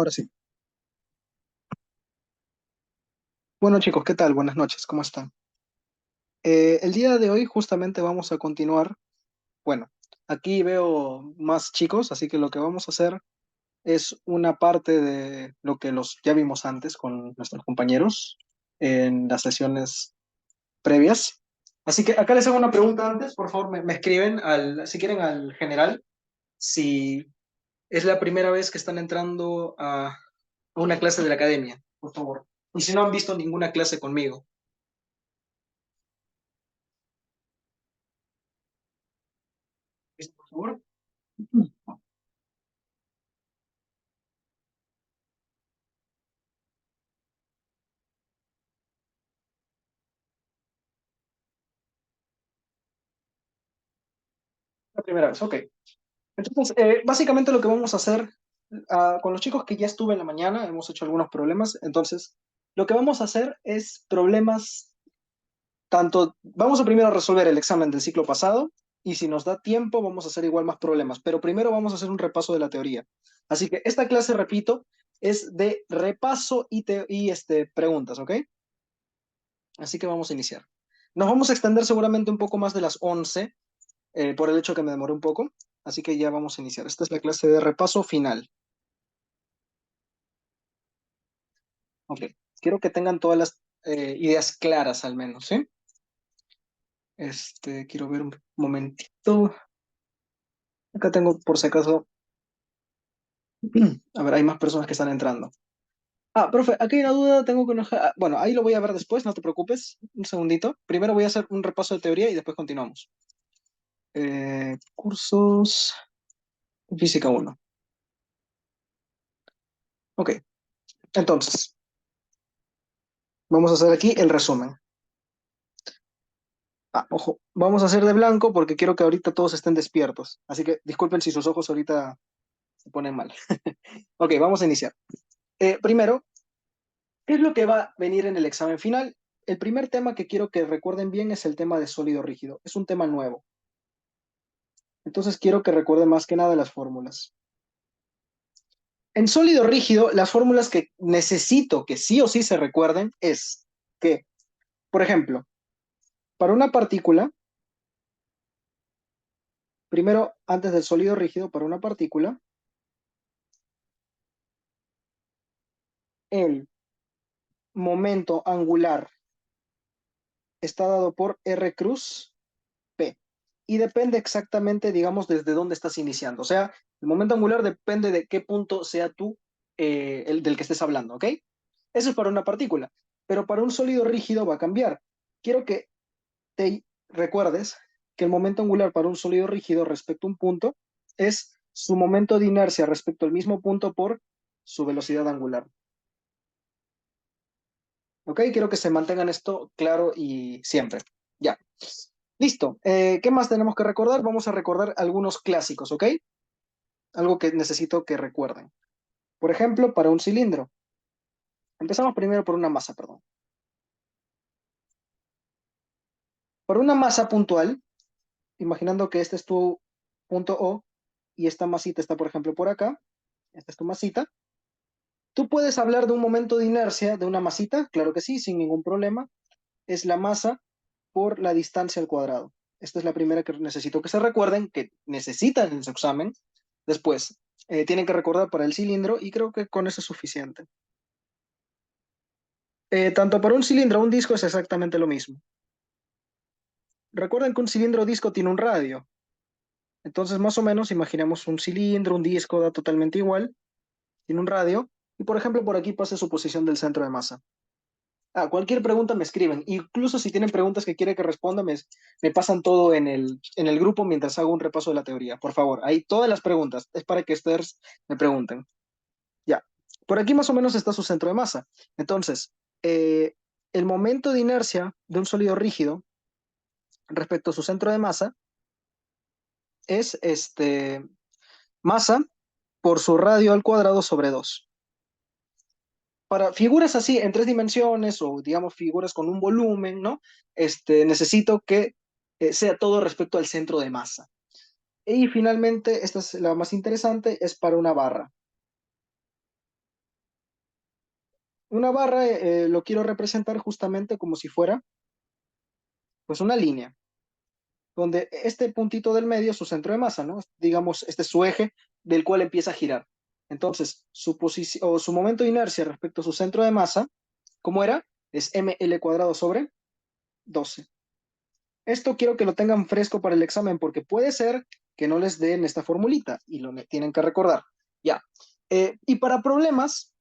Ahora sí. Bueno, chicos, ¿qué tal? Buenas noches, ¿cómo están? El día de hoy justamente vamos a continuar. Bueno, aquí veo más chicos, así que lo que vamos a hacer es una parte de lo que los ya vimos antes con nuestros compañeros en las sesiones previas. Así que acá les hago una pregunta antes, por favor, me escriben si quieren al general, si es la primera vez que están entrando a una clase de la academia, por favor. Y si no han visto ninguna clase conmigo, ¿listo, por favor? La primera vez, ok. Entonces, básicamente lo que vamos a hacer con los chicos que ya estuve en la mañana, hemos hecho algunos problemas, entonces, lo que vamos a hacer es problemas, tanto, vamos a primero resolver el examen del ciclo pasado, y si nos da tiempo, vamos a hacer igual más problemas, pero primero vamos a hacer un repaso de la teoría. Así que esta clase, repito, es de repaso y preguntas, ¿ok? Así que vamos a iniciar. Nos vamos a extender seguramente un poco más de las 11 por el hecho que me demoré un poco. Así que ya vamos a iniciar. Esta es la clase de repaso final. Ok. Quiero que tengan todas las ideas claras al menos, ¿sí? Quiero ver un momentito. Acá tengo, por si acaso, a ver, hay más personas que están entrando. Ah, profe, aquí hay una duda, tengo que enojar. Bueno, ahí lo voy a ver después, no te preocupes. Un segundito. Primero voy a hacer un repaso de teoría y después continuamos. Cursos, física uno. Ok, entonces, vamos a hacer aquí el resumen. Ah, ojo, vamos a hacer de blanco porque quiero que ahorita todos estén despiertos. Así que disculpen si sus ojos ahorita se ponen mal. Ok, vamos a iniciar. Primero, ¿qué es lo que va a venir en el examen final? El primer tema que quiero que recuerden bien es el tema de sólido rígido. Es un tema nuevo. Entonces quiero que recuerden más que nada las fórmulas. En sólido rígido, las fórmulas que necesito que sí o sí se recuerden es que, por ejemplo, para una partícula, primero, antes del sólido rígido, para una partícula, el momento angular está dado por R cruz P. Y depende exactamente, digamos, desde dónde estás iniciando. O sea, el momento angular depende de qué punto sea tú el del que estés hablando, ¿ok? Eso es para una partícula. Pero para un sólido rígido va a cambiar. Quiero que te recuerdes que el momento angular para un sólido rígido respecto a un punto es su momento de inercia respecto al mismo punto por su velocidad angular. ¿Ok? Quiero que se mantengan esto claro y siempre. Ya. Listo. ¿Qué más tenemos que recordar? Vamos a recordar algunos clásicos, ¿ok? Algo que necesito que recuerden. Por ejemplo, para un cilindro. Empezamos primero por una masa, perdón. Para una masa puntual, imaginando que este es tu punto O y esta masita está, por ejemplo, por acá. Esta es tu masita. ¿Tú puedes hablar de un momento de inercia de una masita? Claro que sí, sin ningún problema. Es la masa por la distancia al cuadrado. Esta es la primera que necesito que se recuerden, que necesitan en su examen. Después, tienen que recordar para el cilindro y creo que con eso es suficiente. Tanto para un cilindro o un disco es exactamente lo mismo. Recuerden que un cilindro o disco tiene un radio. Entonces, más o menos, imaginemos un cilindro, un disco, da totalmente igual, tiene un radio. Y por ejemplo, por aquí pasa su posición del centro de masa. Cualquier pregunta me escriben. Incluso si tienen preguntas que quieren que responda, me pasan todo en el grupo mientras hago un repaso de la teoría. Por favor, ahí todas las preguntas. Es para que ustedes me pregunten. Ya. Por aquí más o menos está su centro de masa. Entonces, eh, el momento de inercia de un sólido rígido respecto a su centro de masa es masa por su radio al cuadrado sobre 2. Para figuras así en tres dimensiones o digamos figuras con un volumen, ¿no? Necesito que sea todo respecto al centro de masa. Y finalmente, esta es la más interesante, es para una barra. Una barra lo quiero representar justamente como si fuera pues una línea, donde este puntito del medio es su centro de masa, ¿no? Digamos, este es su eje del cual empieza a girar. Entonces, su posición o su momento de inercia respecto a su centro de masa, ¿cómo era? Es ml cuadrado sobre 12. Esto quiero que lo tengan fresco para el examen porque puede ser que no les den esta formulita y lo tienen que recordar. Ya. Y para problemas,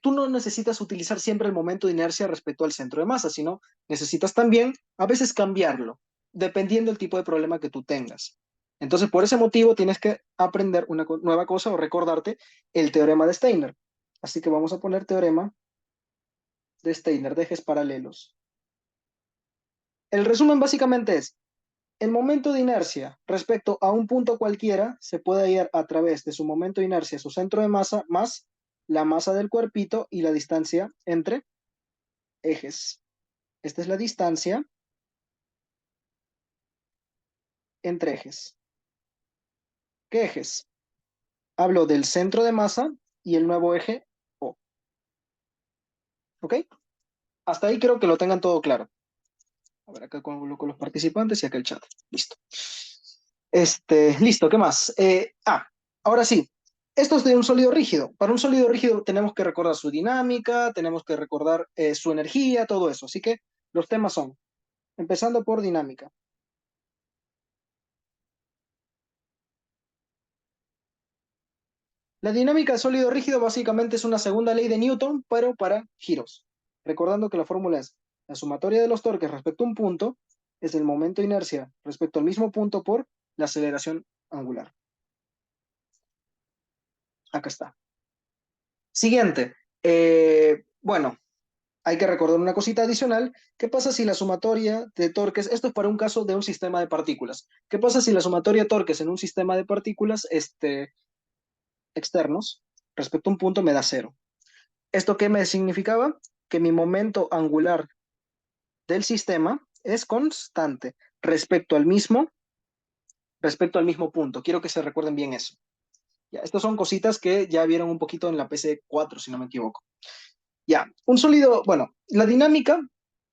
tú no necesitas utilizar siempre el momento de inercia respecto al centro de masa, sino necesitas también a veces cambiarlo, dependiendo del tipo de problema que tú tengas. Entonces, por ese motivo, tienes que aprender una nueva cosa o recordarte el teorema de Steiner. Así que vamos a poner teorema de Steiner de ejes paralelos. El resumen básicamente es, el momento de inercia respecto a un punto cualquiera se puede hallar a través de su momento de inercia, su centro de masa, más la masa del cuerpito y la distancia entre ejes. Esta es la distancia entre ejes. ¿Qué ejes? Hablo del centro de masa y el nuevo eje O. ¿Ok? Hasta ahí creo que lo tengan todo claro. A ver, acá coloco los participantes y acá el chat. Listo. Listo, ¿qué más? Ahora sí, esto es de un sólido rígido. Para un sólido rígido tenemos que recordar su dinámica, tenemos que recordar su energía, todo eso. Así que los temas son, empezando por dinámica. La dinámica de sólido rígido básicamente es una segunda ley de Newton, pero para giros. Recordando que la fórmula es la sumatoria de los torques respecto a un punto es el momento de inercia respecto al mismo punto por la aceleración angular. Acá está. Siguiente. Bueno, hay que recordar una cosita adicional. ¿Qué pasa si la sumatoria de torques, esto es para un caso de un sistema de partículas, ¿qué pasa si la sumatoria de torques en un sistema de partículas externos respecto a un punto me da cero? ¿Esto qué me significaba? Que mi momento angular del sistema es constante respecto al mismo punto. Quiero que se recuerden bien eso. Ya, estas son cositas que ya vieron un poquito en la PC4, si no me equivoco. Ya, un sólido, bueno, la dinámica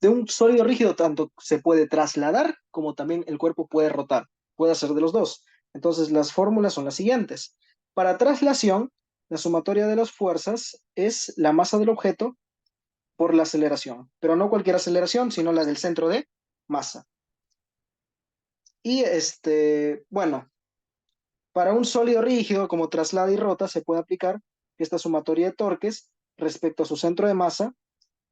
de un sólido rígido tanto se puede trasladar como también el cuerpo puede rotar, puede hacer de los dos. Entonces las fórmulas son las siguientes. Para traslación, la sumatoria de las fuerzas es la masa del objeto por la aceleración, pero no cualquier aceleración, sino la del centro de masa. Y bueno, para un sólido rígido como traslada y rota se puede aplicar esta sumatoria de torques respecto a su centro de masa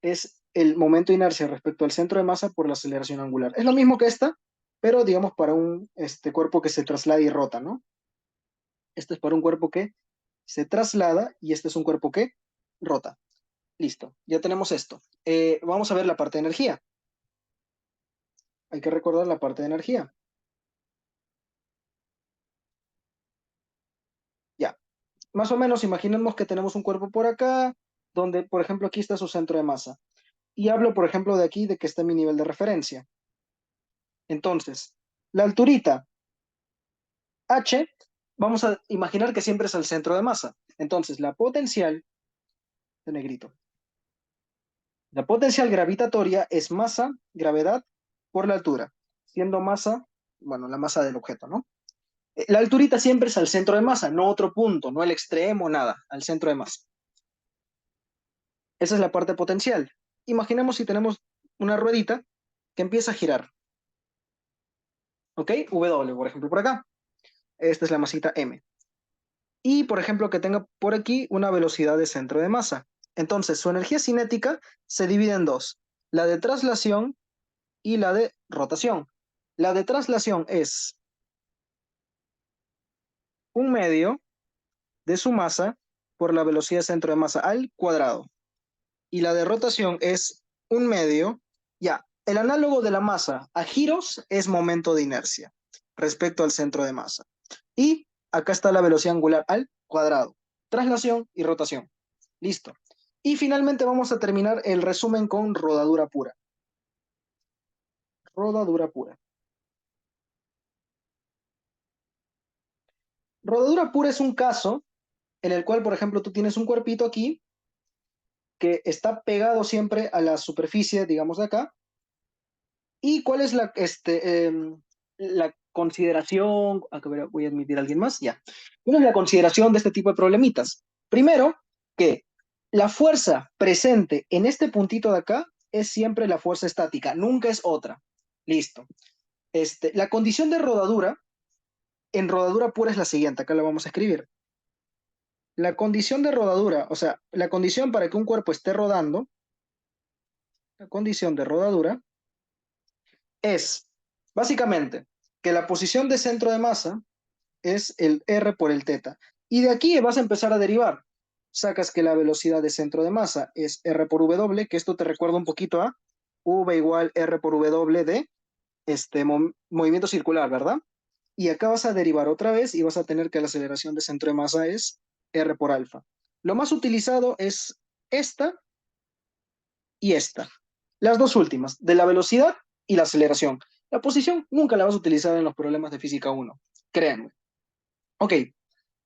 es el momento de inercia respecto al centro de masa por la aceleración angular. Es lo mismo que esta, pero digamos para un cuerpo que se traslada y rota, ¿no? Este es para un cuerpo que se traslada y este es un cuerpo que rota. Listo, ya tenemos esto. Vamos a ver la parte de energía. Hay que recordar la parte de energía. Ya, más o menos imaginemos que tenemos un cuerpo por acá, donde, por ejemplo, aquí está su centro de masa. Y hablo, por ejemplo, de aquí, de que está mi nivel de referencia. Entonces, la alturita H, vamos a imaginar que siempre es el centro de masa. Entonces, la potencial, de negrito, la potencial gravitatoria es masa, gravedad, por la altura, siendo masa, bueno, la masa del objeto, ¿no? La alturita siempre es al centro de masa, no otro punto, no el extremo, nada, al centro de masa. Esa es la parte potencial. Imaginemos si tenemos una ruedita que empieza a girar, ¿ok? W, por ejemplo, por acá. Esta es la masita M. Y, por ejemplo, que tenga por aquí una velocidad de centro de masa. Entonces, su energía cinética se divide en dos, la de traslación y la de rotación. La de traslación es un medio de su masa por la velocidad de centro de masa al cuadrado. Y la de rotación es un medio, ya, el análogo de la masa a giros es momento de inercia respecto al centro de masa. Y acá está la velocidad angular al cuadrado, traslación y rotación. Listo. Y finalmente vamos a terminar el resumen con rodadura pura. Rodadura pura. Rodadura pura es un caso en el cual, por ejemplo, tú tienes un cuerpito aquí que está pegado siempre a la superficie, digamos, de acá. ¿Y cuál es la consideración? A ver, voy a admitir a alguien más, ya. ¿Cuál es la consideración de este tipo de problemitas? Primero, que la fuerza presente en este puntito de acá es siempre la fuerza estática, nunca es otra. Listo. La condición de rodadura, en rodadura pura es la siguiente, acá la vamos a escribir. La condición de rodadura, o sea, la condición para que un cuerpo esté rodando, la condición de rodadura es básicamente que la posición de centro de masa es el R por el teta. Y de aquí vas a empezar a derivar. Sacas que la velocidad de centro de masa es R por W, que esto te recuerda un poquito a V igual R por W de movimiento circular, ¿verdad? Y acá vas a derivar otra vez y vas a tener que la aceleración de centro de masa es R por alfa. Lo más utilizado es esta y esta. Las dos últimas, de la velocidad y la aceleración. La posición nunca la vas a utilizar en los problemas de física 1, créanme. Ok,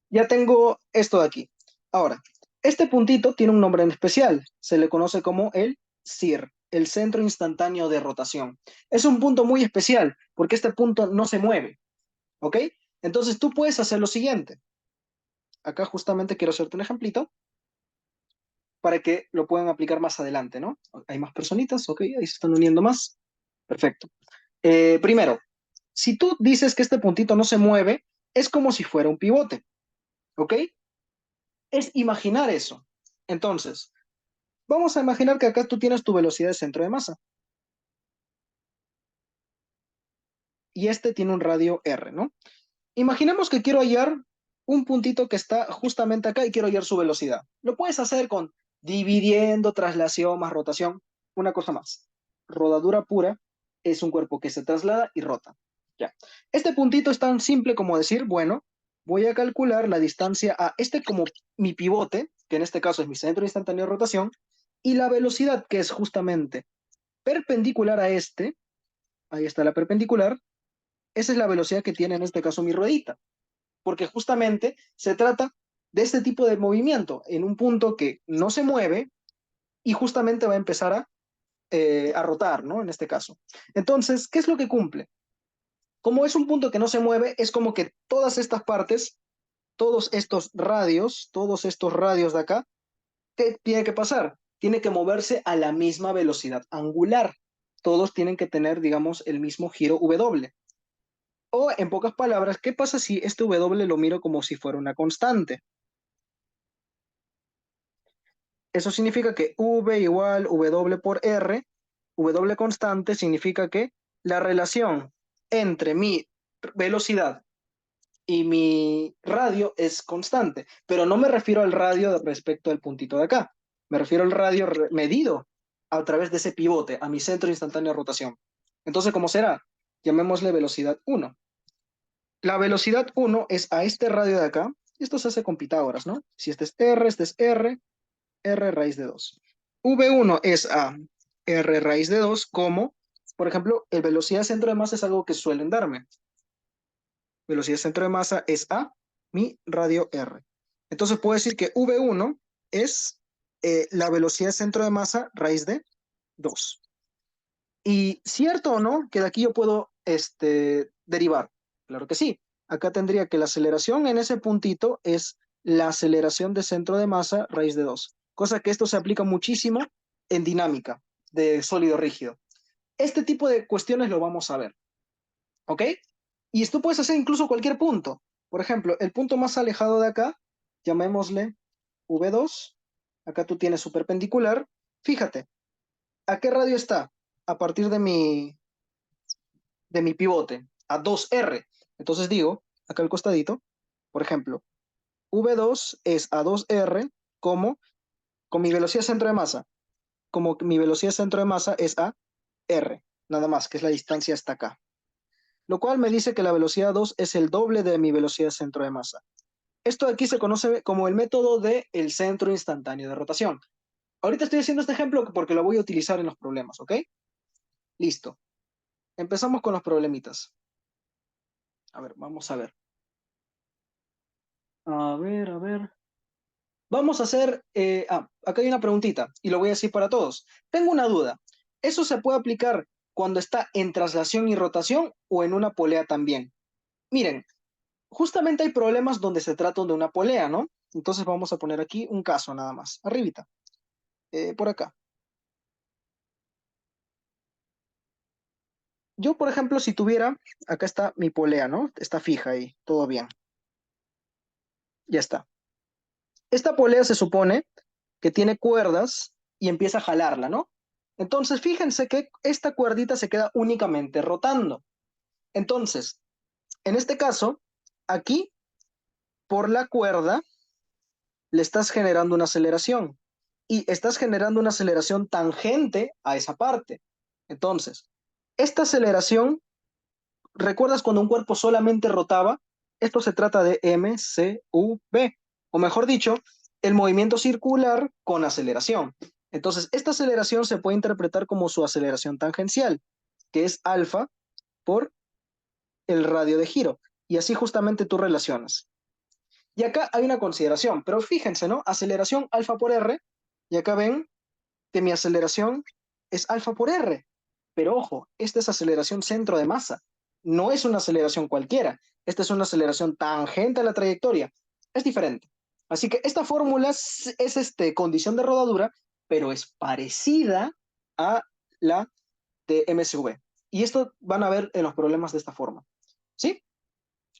ya tengo esto de aquí. Ahora, este puntito tiene un nombre en especial. Se le conoce como el CIR, el centro instantáneo de rotación. Es un punto muy especial porque este punto no se mueve. ¿Ok? Entonces tú puedes hacer lo siguiente. Acá justamente quiero hacerte un ejemplito para que lo puedan aplicar más adelante, ¿no? Hay más personitas, ¿ok? Ahí se están uniendo más. Perfecto. Primero, si tú dices que este puntito no se mueve, es como si fuera un pivote, ¿ok? Es imaginar eso. Entonces, vamos a imaginar que acá tú tienes tu velocidad de centro de masa y este tiene un radio R, ¿no? Imaginemos que quiero hallar un puntito que está justamente acá y quiero hallar su velocidad. Lo puedes hacer con dividiendo, traslación más rotación. Una cosa más. Rodadura pura es un cuerpo que se traslada y rota. Ya. Este puntito es tan simple como decir, bueno, voy a calcular la distancia a este como mi pivote, que en este caso es mi centro instantáneo de rotación, y la velocidad que es justamente perpendicular a este, ahí está la perpendicular, esa es la velocidad que tiene en este caso mi ruedita, porque justamente se trata de este tipo de movimiento en un punto que no se mueve y justamente va a empezar a rotar, ¿no? En este caso. Entonces, ¿qué es lo que cumple? Como es un punto que no se mueve, es como que todas estas partes, todos estos radios de acá, ¿qué tiene que pasar? Tiene que moverse a la misma velocidad angular. Todos tienen que tener, digamos, el mismo giro W. O, en pocas palabras, ¿qué pasa si este W lo miro como si fuera una constante? Eso significa que V igual W por R, W constante significa que la relación entre mi velocidad y mi radio es constante, pero no me refiero al radio respecto al puntito de acá, me refiero al radio medido a través de ese pivote, a mi centro instantáneo de rotación. Entonces, ¿cómo será? Llamémosle velocidad 1. La velocidad 1 es a este radio de acá, y esto se hace con Pitágoras, ¿no? Si este es R, R raíz de 2. V1 es a R raíz de 2 como, por ejemplo, el velocidad de centro de masa es algo que suelen darme. Velocidad de centro de masa es a mi radio R. Entonces puedo decir que V1 es la velocidad de centro de masa raíz de 2. Y cierto o no, que de aquí yo puedo derivar. Claro que sí. Acá tendría que la aceleración en ese puntito es la aceleración de centro de masa raíz de 2. Cosa que esto se aplica muchísimo en dinámica de sólido rígido. Este tipo de cuestiones lo vamos a ver. ¿Ok? Y esto puedes hacer incluso cualquier punto. Por ejemplo, el punto más alejado de acá, llamémosle V2. Acá tú tienes su perpendicular. Fíjate, ¿a qué radio está? A partir de mi pivote, a 2R. Entonces digo, acá al costadito, por ejemplo, V2 es a 2R como con mi velocidad centro de masa. Como mi velocidad centro de masa es a R, nada más, que es la distancia hasta acá. Lo cual me dice que la velocidad 2 es el doble de mi velocidad centro de masa. Esto de aquí se conoce como el método del centro instantáneo de rotación. Ahorita estoy haciendo este ejemplo porque lo voy a utilizar en los problemas, ¿ok? Listo. Empezamos con los problemitas. A ver, vamos a ver. A ver, a ver. Vamos a hacer, acá hay una preguntita y lo voy a decir para todos. Tengo una duda. ¿Eso se puede aplicar cuando está en traslación y rotación o en una polea también? Miren, justamente hay problemas donde se trata de una polea, ¿no? Entonces vamos a poner aquí un caso nada más, arribita, por acá. Yo, por ejemplo, si tuviera, acá está mi polea, ¿no? Está fija ahí, todo bien, ya está. Esta polea se supone que tiene cuerdas y empieza a jalarla, ¿no? Entonces, fíjense que esta cuerdita se queda únicamente rotando. Entonces, en este caso, aquí, por la cuerda, le estás generando una aceleración y estás generando una aceleración tangente a esa parte. Entonces, esta aceleración, ¿recuerdas cuando un cuerpo solamente rotaba? Esto se trata de MCUB, o mejor dicho, el movimiento circular con aceleración. Entonces, esta aceleración se puede interpretar como su aceleración tangencial, que es alfa por el radio de giro. Y así justamente tú relacionas. Y acá hay una consideración, pero fíjense, ¿no? Aceleración alfa por R, y acá ven que mi aceleración es alfa por R. Pero ojo, esta es aceleración centro de masa, no es una aceleración cualquiera, esta es una aceleración tangente a la trayectoria, es diferente. Así que esta fórmula es condición de rodadura, pero es parecida a la de MSV. Y esto van a ver en los problemas de esta forma. ¿Sí?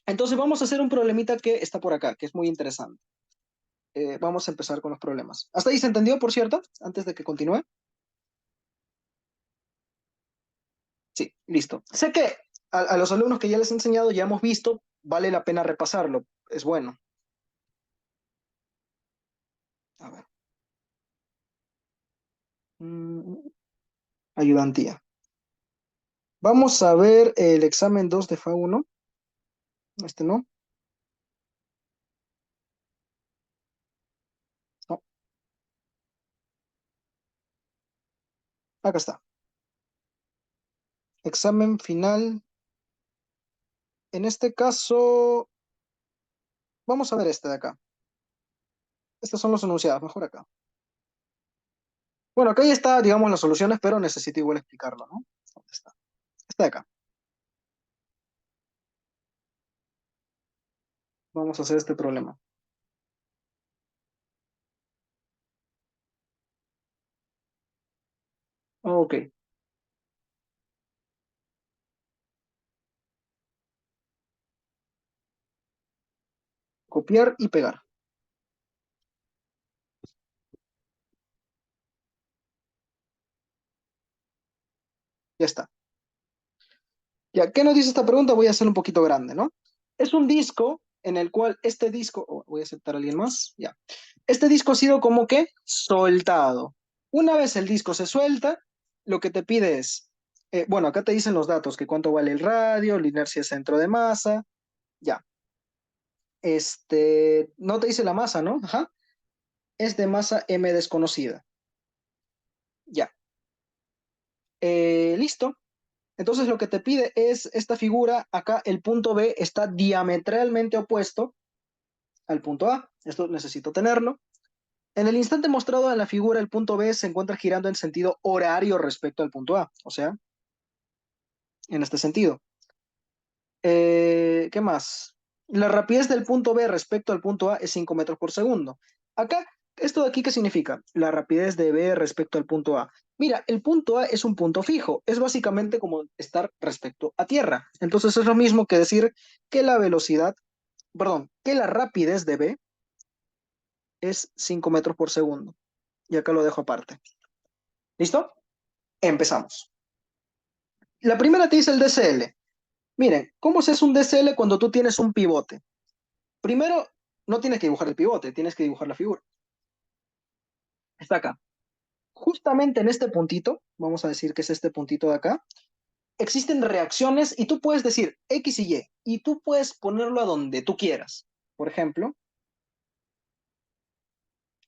Entonces vamos a hacer un problemita que está por acá, que es muy interesante. Vamos a empezar con los problemas. ¿Hasta ahí se entendió, por cierto? Antes de que continúe. Sí, listo. Sé que a los alumnos que ya les he enseñado ya hemos visto, vale la pena repasarlo. Es bueno. A ver. Mm, ayudantía. Vamos a ver el examen 2 de FA1. Este no. No, acá está. Examen final. En este caso, vamos a ver este de acá. Estos son los enunciados, mejor acá. Bueno, acá ya está, digamos, las soluciones, pero necesito igual explicarlo, ¿no? ¿Dónde está? Está de acá. Vamos a hacer este problema. Ok, copiar y pegar. Ya está. Ya, ¿qué nos dice esta pregunta? Voy a hacer un poquito grande, ¿no? Es un disco en el cual este disco, voy a aceptar a alguien más, ya. Este disco ha sido como que soltado. Una vez el disco se suelta, lo que te pide es, bueno, acá te dicen los datos, que cuánto vale el radio, la inercia de centro de masa, ya. No te dice la masa, ¿no? Ajá. Es de masa m desconocida. Ya. Listo. Entonces lo que te pide es esta figura, acá el punto B está diametralmente opuesto al punto A. Esto necesito tenerlo. En el instante mostrado en la figura, el punto B se encuentra girando en sentido horario respecto al punto A, o sea, en este sentido. ¿Qué más? La rapidez del punto B respecto al punto A es 5 metros por segundo. Acá, ¿esto de aquí qué significa? La rapidez de B respecto al punto A. Mira, el punto A es un punto fijo, es básicamente como estar respecto a tierra. Entonces es lo mismo que decir que la velocidad, perdón, que la rapidez de B es 5 metros por segundo. Y acá lo dejo aparte. ¿Listo? Empezamos. La primera te dice el DCL. Miren, ¿cómo se hace un DCL cuando tú tienes un pivote? Primero, no tienes que dibujar el pivote, tienes que dibujar la figura. Está acá. Justamente en este puntito, vamos a decir que es este puntito de acá, existen reacciones y tú puedes decir X y tú puedes ponerlo a donde tú quieras. Por ejemplo,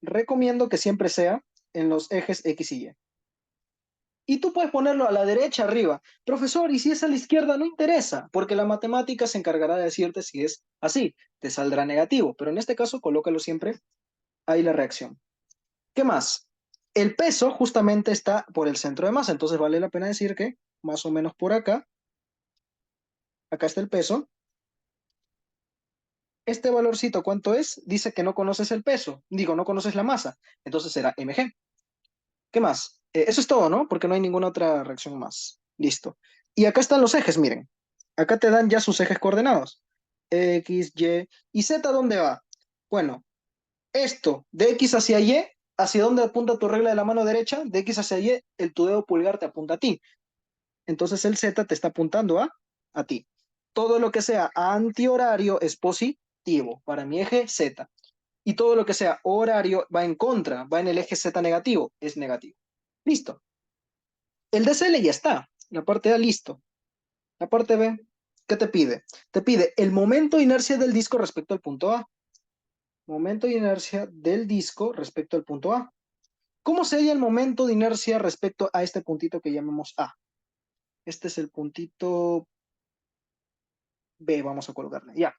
recomiendo que siempre sea en los ejes X y Y. Y tú puedes ponerlo a la derecha arriba. Profesor, y si es a la izquierda, no interesa, porque la matemática se encargará de decirte si es así, te saldrá negativo, pero en este caso colócalo siempre ahí la reacción. ¿Qué más? El peso justamente está por el centro de masa, entonces vale la pena decir que más o menos por acá, acá está el peso. Este valorcito, ¿cuánto es? Dice que no conoces el peso, digo, no conoces la masa, entonces será mg. ¿Qué más? Eso es todo, ¿no? Porque no hay ninguna otra reacción más. Listo. Y acá están los ejes, miren. Acá te dan ya sus ejes coordenados. X, Y Z, ¿dónde va? Bueno, esto, de X hacia Y, ¿hacia dónde apunta tu regla de la mano derecha? De X hacia Y, tu dedo pulgar te apunta a ti. Entonces el Z te está apuntando a ti. Todo lo que sea antihorario es positivo para mi eje Z. Y todo lo que sea horario va en contra, va en el eje Z negativo, es negativo. Listo. El DCL ya está. La parte A, listo. La parte B, ¿qué te pide? Te pide el momento de inercia del disco respecto al punto A. Momento de inercia del disco respecto al punto A. ¿Cómo sería el momento de inercia respecto a este puntito que llamamos A? Este es el puntito B, vamos a colocarle. Ya.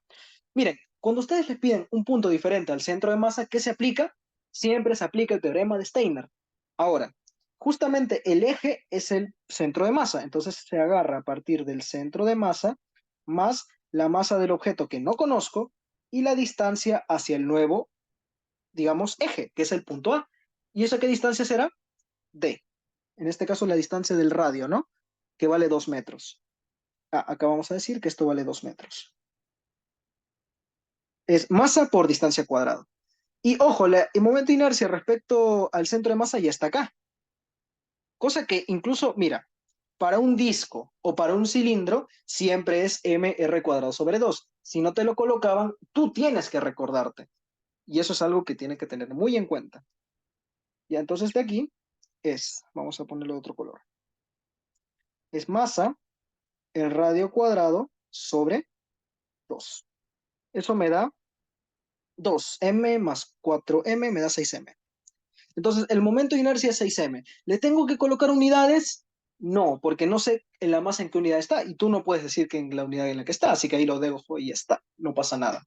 Miren, cuando ustedes les piden un punto diferente al centro de masa, ¿qué se aplica? Siempre se aplica el teorema de Steiner. Ahora, justamente el eje es el centro de masa, entonces se agarra a partir del centro de masa más la masa del objeto que no conozco y la distancia hacia el nuevo, digamos, eje, que es el punto A. ¿Y esa qué distancia será? D. En este caso la distancia del radio, ¿no? Que vale 2 metros. Acá vamos a decir que esto vale 2 metros. Es masa por distancia cuadrada. Y ojo, el momento de inercia respecto al centro de masa ya está acá. Cosa que incluso, mira, para un disco o para un cilindro siempre es mr cuadrado sobre 2. Si no te lo colocaban, tú tienes que recordarte. Y eso es algo que tiene que tener muy en cuenta. Ya entonces de aquí vamos a ponerle otro color. Es masa el radio cuadrado sobre 2. Eso me da 2m más 4m me da 6m. Entonces, el momento de inercia es 6m. ¿Le tengo que colocar unidades? No, porque no sé en la masa en qué unidad está y tú no puedes decir que en la unidad en la que está, así que ahí lo dejo y ya está, no pasa nada.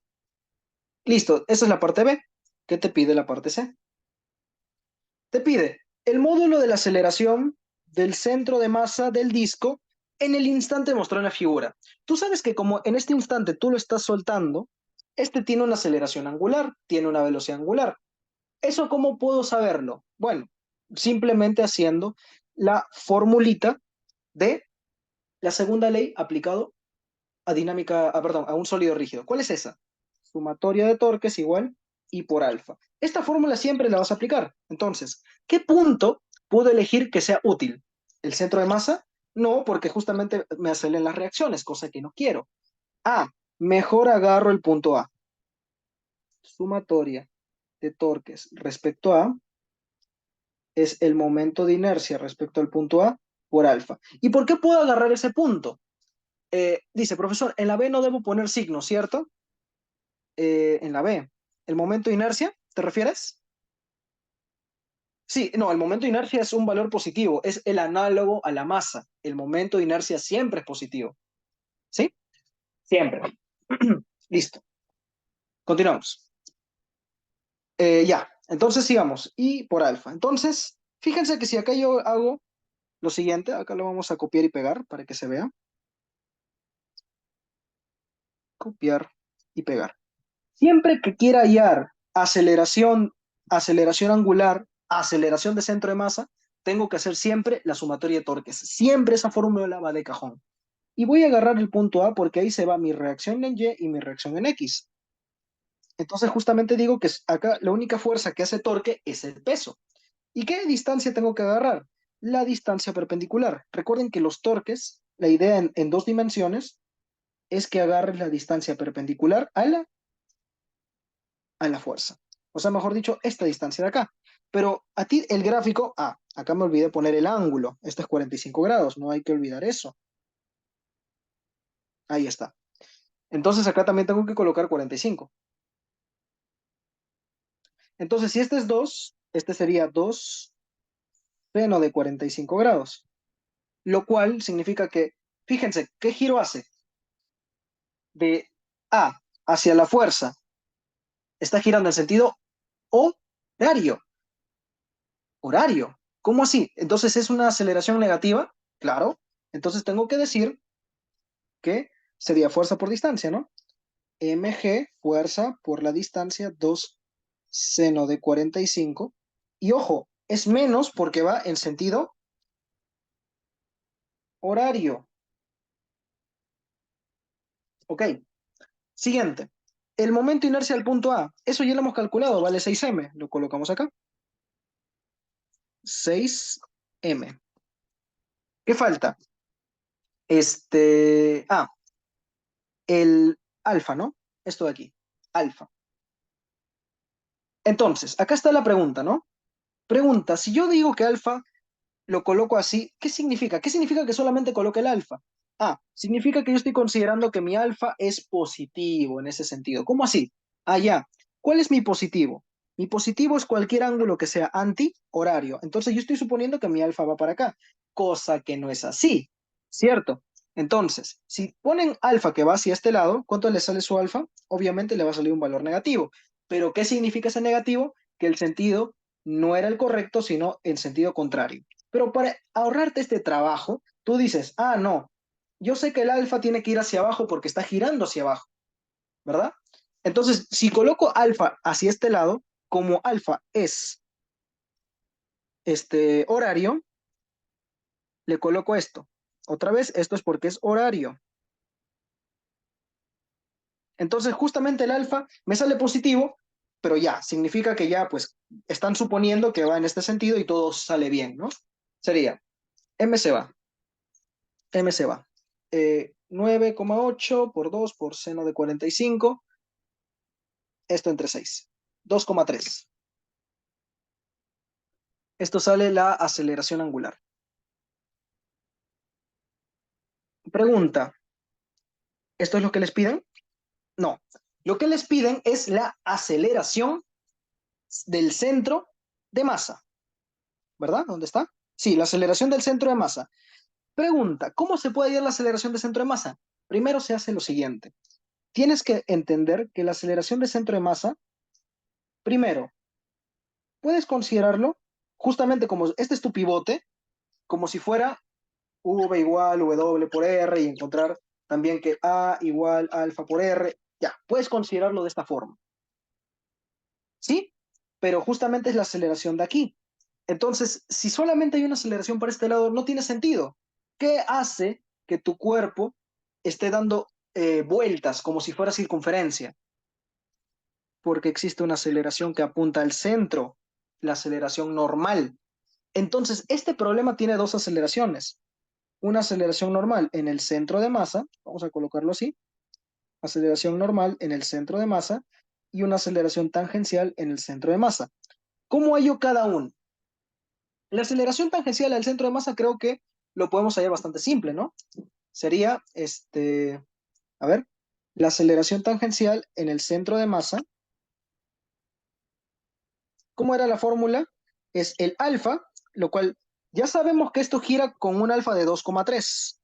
Listo, esa es la parte B. ¿Qué te pide la parte C? Te pide el módulo de la aceleración del centro de masa del disco en el instante mostrado en la figura. Tú sabes que como en este instante tú lo estás soltando, este tiene una aceleración angular, tiene una velocidad angular. ¿Eso cómo puedo saberlo? Bueno, simplemente haciendo la formulita de la segunda ley aplicado a dinámica, perdón, a un sólido rígido. ¿Cuál es esa? Sumatoria de torques igual I por alfa. Esta fórmula siempre la vas a aplicar. Entonces, ¿qué punto puedo elegir que sea útil? ¿El centro de masa? No, porque justamente me aceleran las reacciones, cosa que no quiero. Mejor agarro el punto A. Sumatoria de torques respecto a es el momento de inercia respecto al punto A por alfa. ¿Y por qué puedo agarrar ese punto? Dice, profesor, en la B no debo poner signo, ¿cierto? En la B. ¿El momento de inercia, te refieres? Sí, no, el momento de inercia es un valor positivo, es el análogo a la masa. El momento de inercia siempre es positivo. ¿Sí? Siempre. Listo. Continuamos. Ya, entonces sigamos. Y por alfa. Entonces, fíjense que si acá yo hago lo siguiente, acá lo vamos a copiar y pegar para que se vea. Copiar y pegar. Siempre que quiera hallar aceleración angular, aceleración de centro de masa, tengo que hacer siempre la sumatoria de torques. Siempre esa fórmula va de cajón. Y voy a agarrar el punto A porque ahí se va mi reacción en Y y mi reacción en X. Entonces justamente digo que acá la única fuerza que hace torque es el peso. ¿Y qué distancia tengo que agarrar? La distancia perpendicular. Recuerden que los torques, la idea en dos dimensiones, es que agarres la distancia perpendicular a la fuerza. O sea, mejor dicho, esta distancia de acá. Pero a ti el gráfico, acá me olvidé poner el ángulo. Este es 45 grados, no hay que olvidar eso. Ahí está. Entonces acá también tengo que colocar 45. Entonces, si este es 2, este sería 2 seno de 45 grados. Lo cual significa que, fíjense, ¿qué giro hace? De A hacia la fuerza, está girando en sentido Horario, horario. ¿Cómo así? Entonces es una aceleración negativa, claro. Entonces tengo que decir que sería fuerza por distancia, ¿no? mg, fuerza por la distancia, 2 seno de 45. Y ojo, es menos porque va en sentido horario. Ok, siguiente. El momento inercia al punto A, eso ya lo hemos calculado, vale 6m. Lo colocamos acá. 6m. ¿Qué falta? El alfa, ¿no? Esto de aquí, alfa. Entonces, acá está la pregunta, ¿no? Pregunta, si yo digo que alfa lo coloco así, ¿qué significa? ¿Qué significa que solamente coloque el alfa? Ah, significa que yo estoy considerando que mi alfa es positivo en ese sentido. ¿Cómo así? Ah, ya. ¿Cuál es mi positivo? Mi positivo es cualquier ángulo que sea anti-horario. Entonces yo estoy suponiendo que mi alfa va para acá, cosa que no es así, ¿cierto? Entonces, si ponen alfa que va hacia este lado, ¿cuánto le sale su alfa? Obviamente le va a salir un valor negativo. ¿Pero qué significa ese negativo? Que el sentido no era el correcto, sino el sentido contrario. Pero para ahorrarte este trabajo, tú dices, ah, no, yo sé que el alfa tiene que ir hacia abajo porque está girando hacia abajo, ¿verdad? Entonces, si coloco alfa hacia este lado, como alfa es este horario, le coloco esto. Otra vez, esto es porque es horario. Entonces, justamente el alfa me sale positivo, pero ya, significa que ya, pues, están suponiendo que va en este sentido y todo sale bien, ¿no? Sería, M se va, M se va. 9,8 por 2 por seno de 45, esto entre 6. 2,3. Esto sale la aceleración angular. Pregunta, ¿esto es lo que les piden? No. Lo que les piden es la aceleración del centro de masa, ¿verdad? ¿Dónde está? Sí, la aceleración del centro de masa. Pregunta, ¿cómo se puede hallar la aceleración de centro de masa? Primero se hace lo siguiente. Tienes que entender que la aceleración de centro de masa, primero, puedes considerarlo justamente como este es tu pivote, como si fuera V igual W por R y encontrar también que A igual alfa por R. Ya, puedes considerarlo de esta forma. ¿Sí? Pero justamente es la aceleración de aquí. Entonces, si solamente hay una aceleración para este lado, no tiene sentido. ¿Qué hace que tu cuerpo esté dando vueltas como si fuera circunferencia? Porque existe una aceleración que apunta al centro, la aceleración normal. Entonces, este problema tiene dos aceleraciones. Una aceleración normal en el centro de masa, vamos a colocarlo así, aceleración normal en el centro de masa y una aceleración tangencial en el centro de masa. ¿Cómo hallo cada uno? La aceleración tangencial al centro de masa creo que lo podemos hallar bastante simple, ¿no? Sería, a ver, la aceleración tangencial en el centro de masa. ¿Cómo era la fórmula? Es el alfa, lo cual ya sabemos que esto gira con un alfa de 2,3.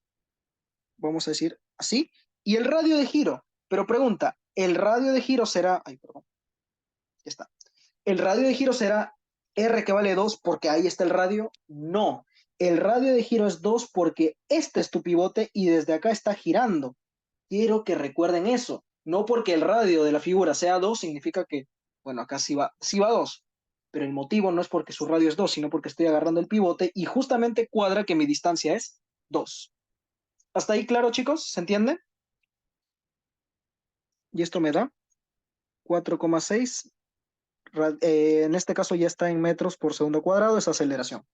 Vamos a decir así. Y el radio de giro. Pero pregunta, ¿el radio de giro será... Ay, perdón, ya está. ¿El radio de giro será R que vale 2 porque ahí está el radio? No. El radio de giro es 2 porque este es tu pivote y desde acá está girando. Quiero que recuerden eso. No porque el radio de la figura sea 2 significa que, bueno, acá sí va 2. Pero el motivo no es porque su radio es 2, sino porque estoy agarrando el pivote y justamente cuadra que mi distancia es 2. ¿Hasta ahí claro, chicos? ¿Se entiende? Y esto me da 4,6. En este caso ya está en metros por segundo cuadrado esa aceleración.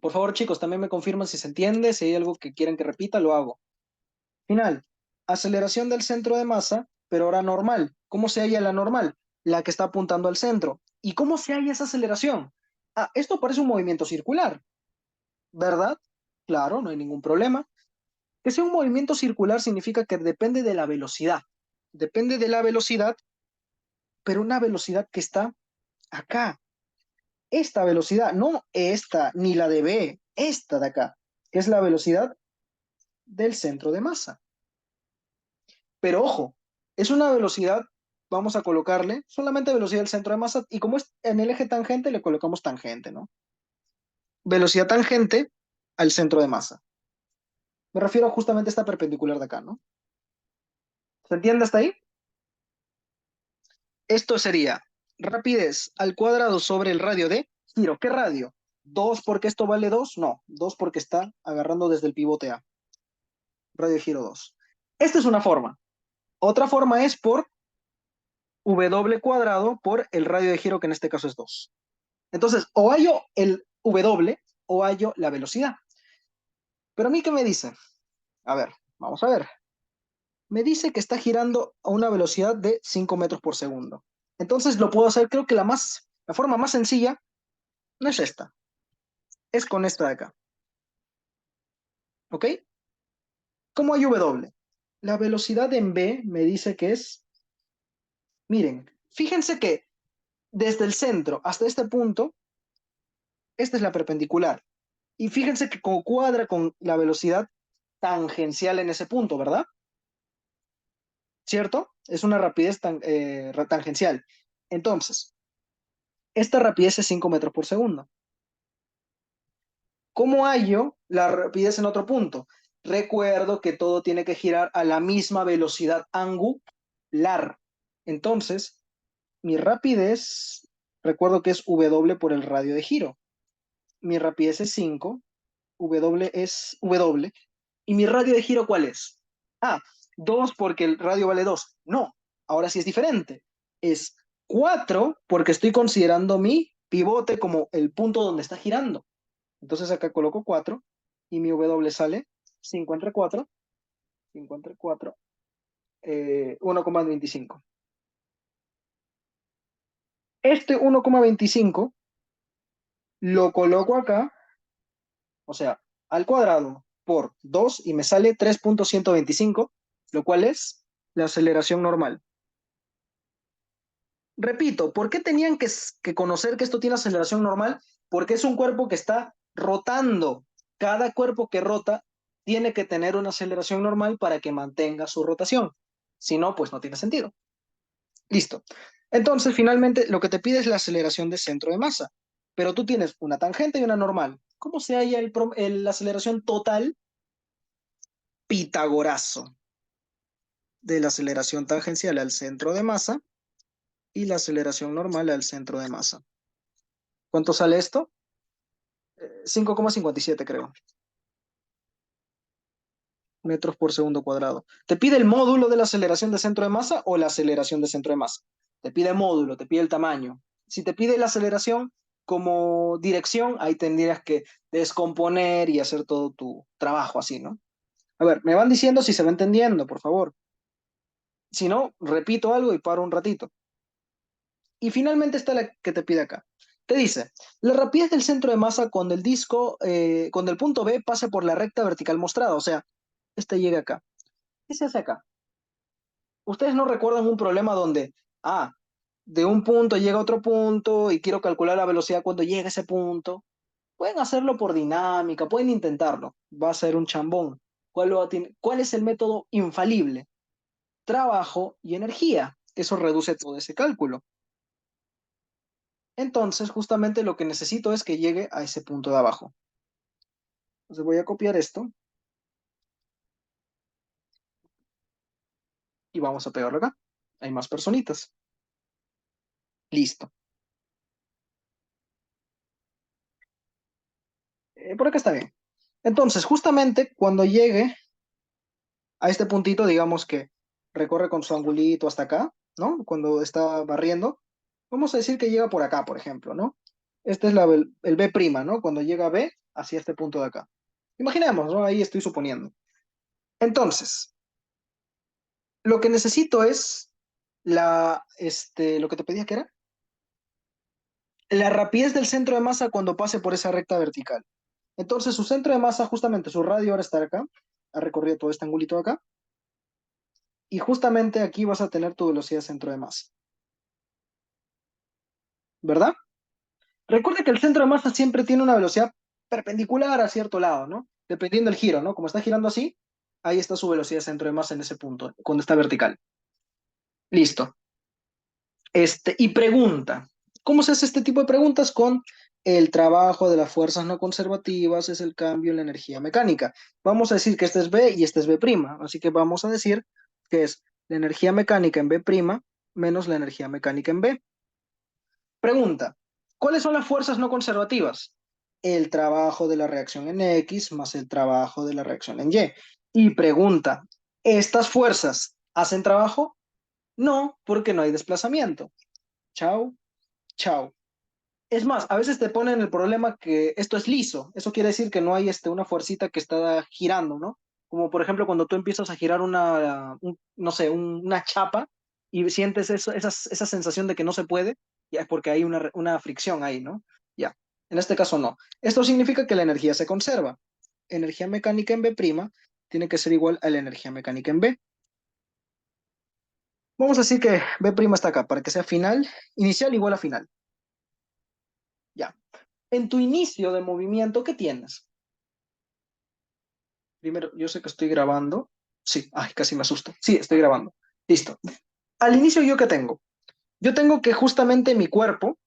Por favor, chicos, también me confirman si se entiende, si hay algo que quieren que repita, lo hago. Final, aceleración del centro de masa, pero ahora normal. ¿Cómo se halla la normal? La que está apuntando al centro. ¿Y cómo se halla esa aceleración? Ah, esto parece un movimiento circular, ¿verdad? Claro, no hay ningún problema. Que sea un movimiento circular significa que depende de la velocidad. Depende de la velocidad, pero una velocidad que está acá. Esta velocidad, no esta, ni la de B, esta de acá, que es la velocidad del centro de masa. Pero ojo, es una velocidad vamos a colocarle solamente velocidad del centro de masa y como es en el eje tangente, le colocamos tangente, ¿no? Velocidad tangente al centro de masa. Me refiero justamente a esta perpendicular de acá, ¿no? ¿Se entiende hasta ahí? Esto sería rapidez al cuadrado sobre el radio de giro. ¿Qué radio? ¿2 porque esto vale 2? No, 2 porque está agarrando desde el pivote A. Radio de giro 2. Esta es una forma. Otra forma es por W cuadrado por el radio de giro, que en este caso es 2. Entonces, o hallo el W o hallo la velocidad. Pero a mí, ¿qué me dice? A ver, vamos a ver. Me dice que está girando a una velocidad de 5 metros por segundo. Entonces lo puedo hacer, creo que la forma más sencilla no es esta, es con esta de acá. ¿Ok? ¿Cómo hay W? La velocidad en B me dice que es, miren, fíjense que desde el centro hasta este punto, esta es la perpendicular. Y fíjense que cuadra con la velocidad tangencial en ese punto, ¿verdad? ¿Cierto? Es una rapidez tangencial. Entonces, esta rapidez es 5 metros por segundo. ¿Cómo hallo la rapidez en otro punto? Recuerdo que todo tiene que girar a la misma velocidad angular. Entonces, mi rapidez, recuerdo que es W por el radio de giro. Mi rapidez es 5, W es W. ¿Y mi radio de giro cuál es? Ah, 2 porque el radio vale 2. No, ahora sí es diferente. Es 4 porque estoy considerando mi pivote como el punto donde está girando. Entonces acá coloco 4 y mi W sale 5 entre 4, 5 entre 4, 1,25. Este 1,25 lo coloco acá, o sea, al cuadrado por 2 y me sale 3,125, lo cual es la aceleración normal. Repito, ¿por qué tenían que conocer que esto tiene aceleración normal? Porque es un cuerpo que está rotando. Cada cuerpo que rota tiene que tener una aceleración normal para que mantenga su rotación. Si no, pues no tiene sentido. Listo. Entonces, finalmente, lo que te pide es la aceleración de centro de masa. Pero tú tienes una tangente y una normal. ¿Cómo se halla la aceleración total? Pitagorazo de la aceleración tangencial al centro de masa y la aceleración normal al centro de masa. ¿Cuánto sale esto? 5,57 creo, metros por segundo cuadrado. ¿Te pide el módulo de la aceleración de centro de masa o la aceleración de centro de masa? Te pide módulo, te pide el tamaño. Si te pide la aceleración como dirección, ahí tendrías que descomponer y hacer todo tu trabajo así, ¿no? A ver, me van diciendo si se va entendiendo, por favor. Si no, repito algo y paro un ratito. Y finalmente está la que te pide acá. Te dice, la rapidez del centro de masa cuando el disco, cuando el punto B pase por la recta vertical mostrada, o sea, este llega acá. ¿Qué se hace acá? ¿Ustedes no recuerdan un problema donde, de un punto llega a otro punto y quiero calcular la velocidad cuando llega a ese punto? Pueden hacerlo por dinámica, pueden intentarlo. Va a ser un chambón. ¿Cuál es el método infalible? Trabajo y energía. Eso reduce todo ese cálculo. Entonces, justamente lo que necesito es que llegue a ese punto de abajo. Entonces voy a copiar esto y vamos a pegarlo acá. Hay más personitas. Listo. Por acá está bien. Entonces, justamente cuando llegue a este puntito, digamos que recorre con su angulito hasta acá, ¿no? Cuando está barriendo, vamos a decir que llega por acá, por ejemplo, ¿no? Este es el B', ¿no? Cuando llega B hacia este punto de acá. Imaginemos, ¿no? Ahí estoy suponiendo. Entonces, lo que necesito es lo que te pedía que era, la rapidez del centro de masa cuando pase por esa recta vertical. Entonces, su centro de masa, justamente su radio ahora está acá, ha recorrido todo este angulito de acá, y justamente aquí vas a tener tu velocidad de centro de masa, ¿verdad? Recuerda que el centro de masa siempre tiene una velocidad perpendicular a cierto lado, ¿no? Dependiendo del giro, ¿no? Como está girando así, ahí está su velocidad de centro de masa en ese punto, cuando está vertical. Listo. Y pregunta, ¿cómo se hace este tipo de preguntas? Con el trabajo de las fuerzas no conservativas es el cambio en la energía mecánica. Vamos a decir que este es B y este es B', así que vamos a decir que es la energía mecánica en B' menos la energía mecánica en B. Pregunta, ¿cuáles son las fuerzas no conservativas? El trabajo de la reacción en X más el trabajo de la reacción en Y. Y pregunta, ¿estas fuerzas hacen trabajo? No, porque no hay desplazamiento. Chao, chao. Es más, a veces te ponen el problema que esto es liso. Eso quiere decir que no hay una fuercita que está girando, ¿no? Como por ejemplo cuando tú empiezas a girar no sé, una chapa y sientes esa sensación de que no se puede, ya es porque hay una fricción ahí, ¿no? Ya. En este caso no. Esto significa que la energía se conserva. Energía mecánica en B' tiene que ser igual a la energía mecánica en B. Vamos a decir que B' está acá para que sea final, inicial igual a final. Ya. En tu inicio de movimiento, ¿qué tienes? Primero, yo sé que estoy grabando. Sí, ay, casi me asusto. Sí, estoy grabando. Listo. Al inicio, ¿yo qué tengo? Yo tengo que justamente mi cuerpo,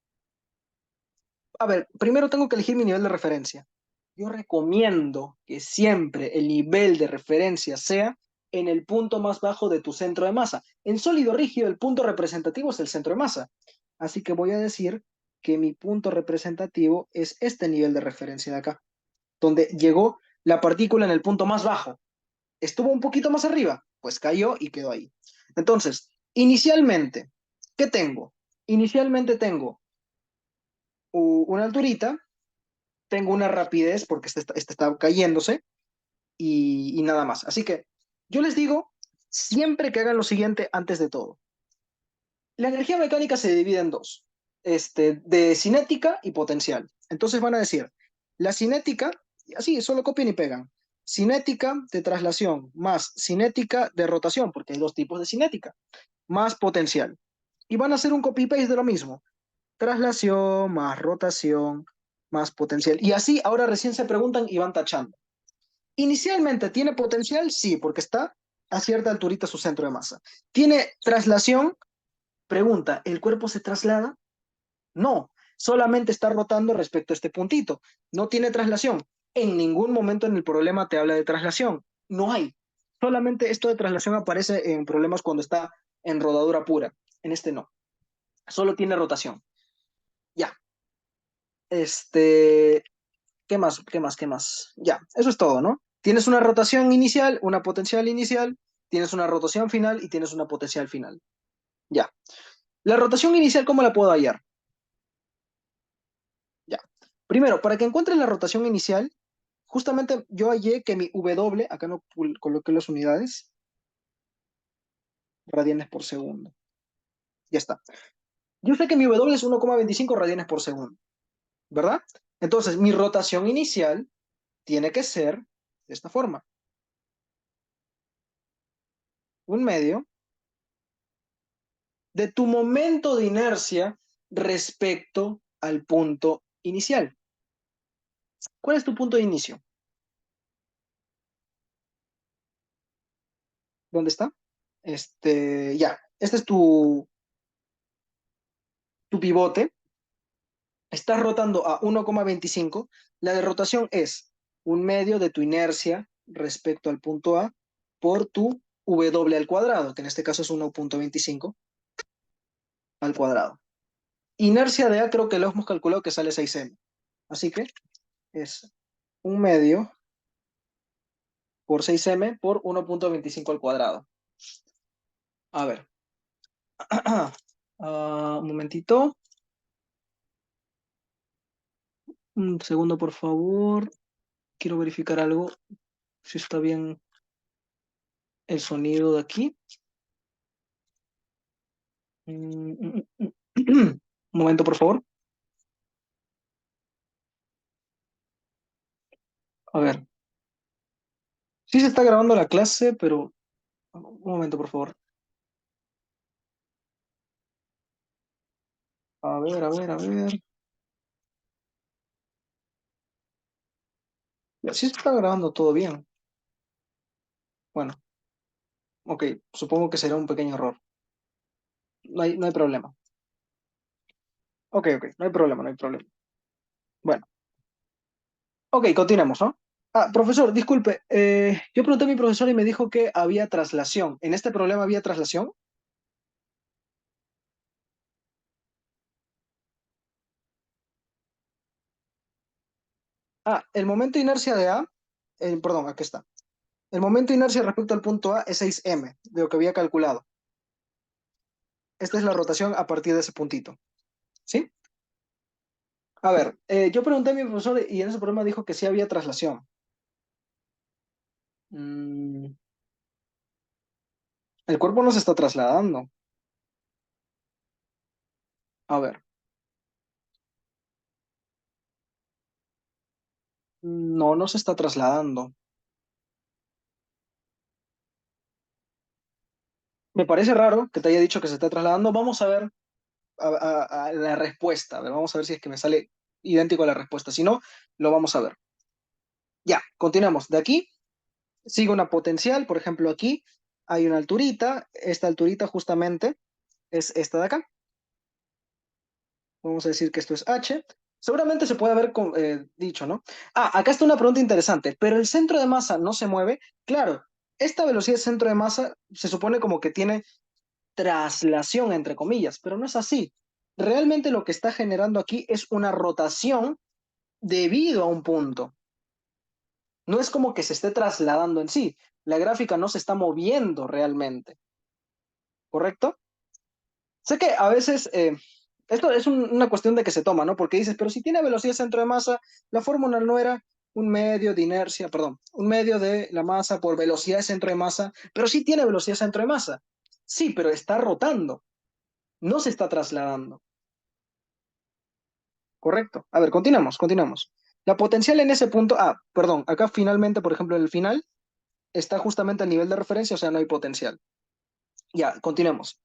a ver, primero tengo que elegir mi nivel de referencia. Yo recomiendo que siempre el nivel de referencia sea en el punto más bajo de tu centro de masa. En sólido rígido, el punto representativo es el centro de masa. Así que voy a decir que mi punto representativo es este nivel de referencia de acá, donde llegó la partícula en el punto más bajo. Estuvo un poquito más arriba, pues cayó y quedó ahí. Entonces, inicialmente, ¿qué tengo? Inicialmente tengo una alturita, tengo una rapidez porque este está cayéndose y nada más. Así que yo les digo siempre que hagan lo siguiente antes de todo. La energía mecánica se divide en dos, de cinética y potencial. Entonces van a decir, la cinética, así, solo copian y pegan. Cinética de traslación más cinética de rotación, porque hay dos tipos de cinética, más potencial. Y van a hacer un copy-paste de lo mismo. Traslación más rotación más potencial. Y así ahora recién se preguntan y van tachando. Inicialmente, ¿tiene potencial? Sí, porque está a cierta alturita su centro de masa. ¿Tiene traslación? Pregunta, ¿el cuerpo se traslada? No, solamente está rotando respecto a este puntito. No tiene traslación. En ningún momento en el problema te habla de traslación. No hay. Solamente esto de traslación aparece en problemas cuando está en rodadura pura. En este no. Solo tiene rotación. Ya. Este, ¿Qué más? ¿Qué más? ¿Qué más? Ya, eso es todo, ¿no? Tienes una rotación inicial, una potencial inicial, tienes una rotación final y tienes una potencial final. Ya. La rotación inicial, ¿cómo la puedo hallar? Ya. Primero, para que encuentres la rotación inicial, justamente yo hallé que mi W, acá no coloqué las unidades, radianes por segundo. Ya está. Yo sé que mi W es 1,25 radianes por segundo, ¿verdad? Entonces, mi rotación inicial tiene que ser de esta forma. Un medio de tu momento de inercia respecto al punto inicial. ¿Cuál es tu punto de inicio? ¿Dónde está? Ya, este es tu pivote. Estás rotando a 1,25. La de rotación es un medio de tu inercia respecto al punto A por tu W al cuadrado, que en este caso es 1,25 al cuadrado. Inercia de A creo que lo hemos calculado que sale 6m. Así que es un medio por 6m por 1,25 al cuadrado. A ver. Un momentito. Un segundo, por favor. Quiero verificar algo. Si está bien el sonido de aquí. Un momento, por favor. A ver. Sí se está grabando la clase, pero un momento, por favor. A ver, a ver, a ver. Ya, sí se está grabando todo bien. Bueno, ok. Supongo que será un pequeño error. No hay problema. Ok, ok, no hay problema, no hay problema. Bueno, ok, continuemos, ¿no? Ah, profesor, disculpe, yo pregunté a mi profesor y me dijo que había traslación. ¿En este problema había traslación? Ah, el momento de inercia de A, perdón, aquí está. El momento de inercia respecto al punto A es 6m, de lo que había calculado. Esta es la rotación a partir de ese puntito, ¿sí? A ver, yo pregunté a mi profesor y en ese problema dijo que sí había traslación. Mm, el cuerpo no se está trasladando. A ver, no, no se está trasladando. Me parece raro que te haya dicho que se está trasladando. Vamos a ver a la respuesta. A ver, vamos a ver si es que me sale idéntico a la respuesta. Si no, lo vamos a ver. Ya, continuamos. De aquí sigue una potencial. Por ejemplo, aquí hay una alturita. Esta alturita justamente es esta de acá. Vamos a decir que esto es H. Seguramente se puede haber dicho, ¿no? Ah, acá está una pregunta interesante. ¿Pero el centro de masa no se mueve? Claro, esta velocidad de centro de masa se supone como que tiene traslación, entre comillas, pero no es así. Realmente lo que está generando aquí es una rotación debido a un punto. No es como que se esté trasladando en sí. La gráfica no se está moviendo realmente, ¿correcto? Sé que a veces esto es una cuestión de que se toma, ¿no? Porque dices, pero si tiene velocidad centro de masa, la fórmula no era un medio de inercia, perdón, un medio de la masa por velocidad de centro de masa, pero sí tiene velocidad centro de masa. Sí, pero está rotando, no se está trasladando. Correcto. A ver, continuamos, continuamos. La potencial en ese punto, perdón, acá finalmente, por ejemplo, en el final, está justamente al nivel de referencia, o sea, no hay potencial. Ya, continuemos.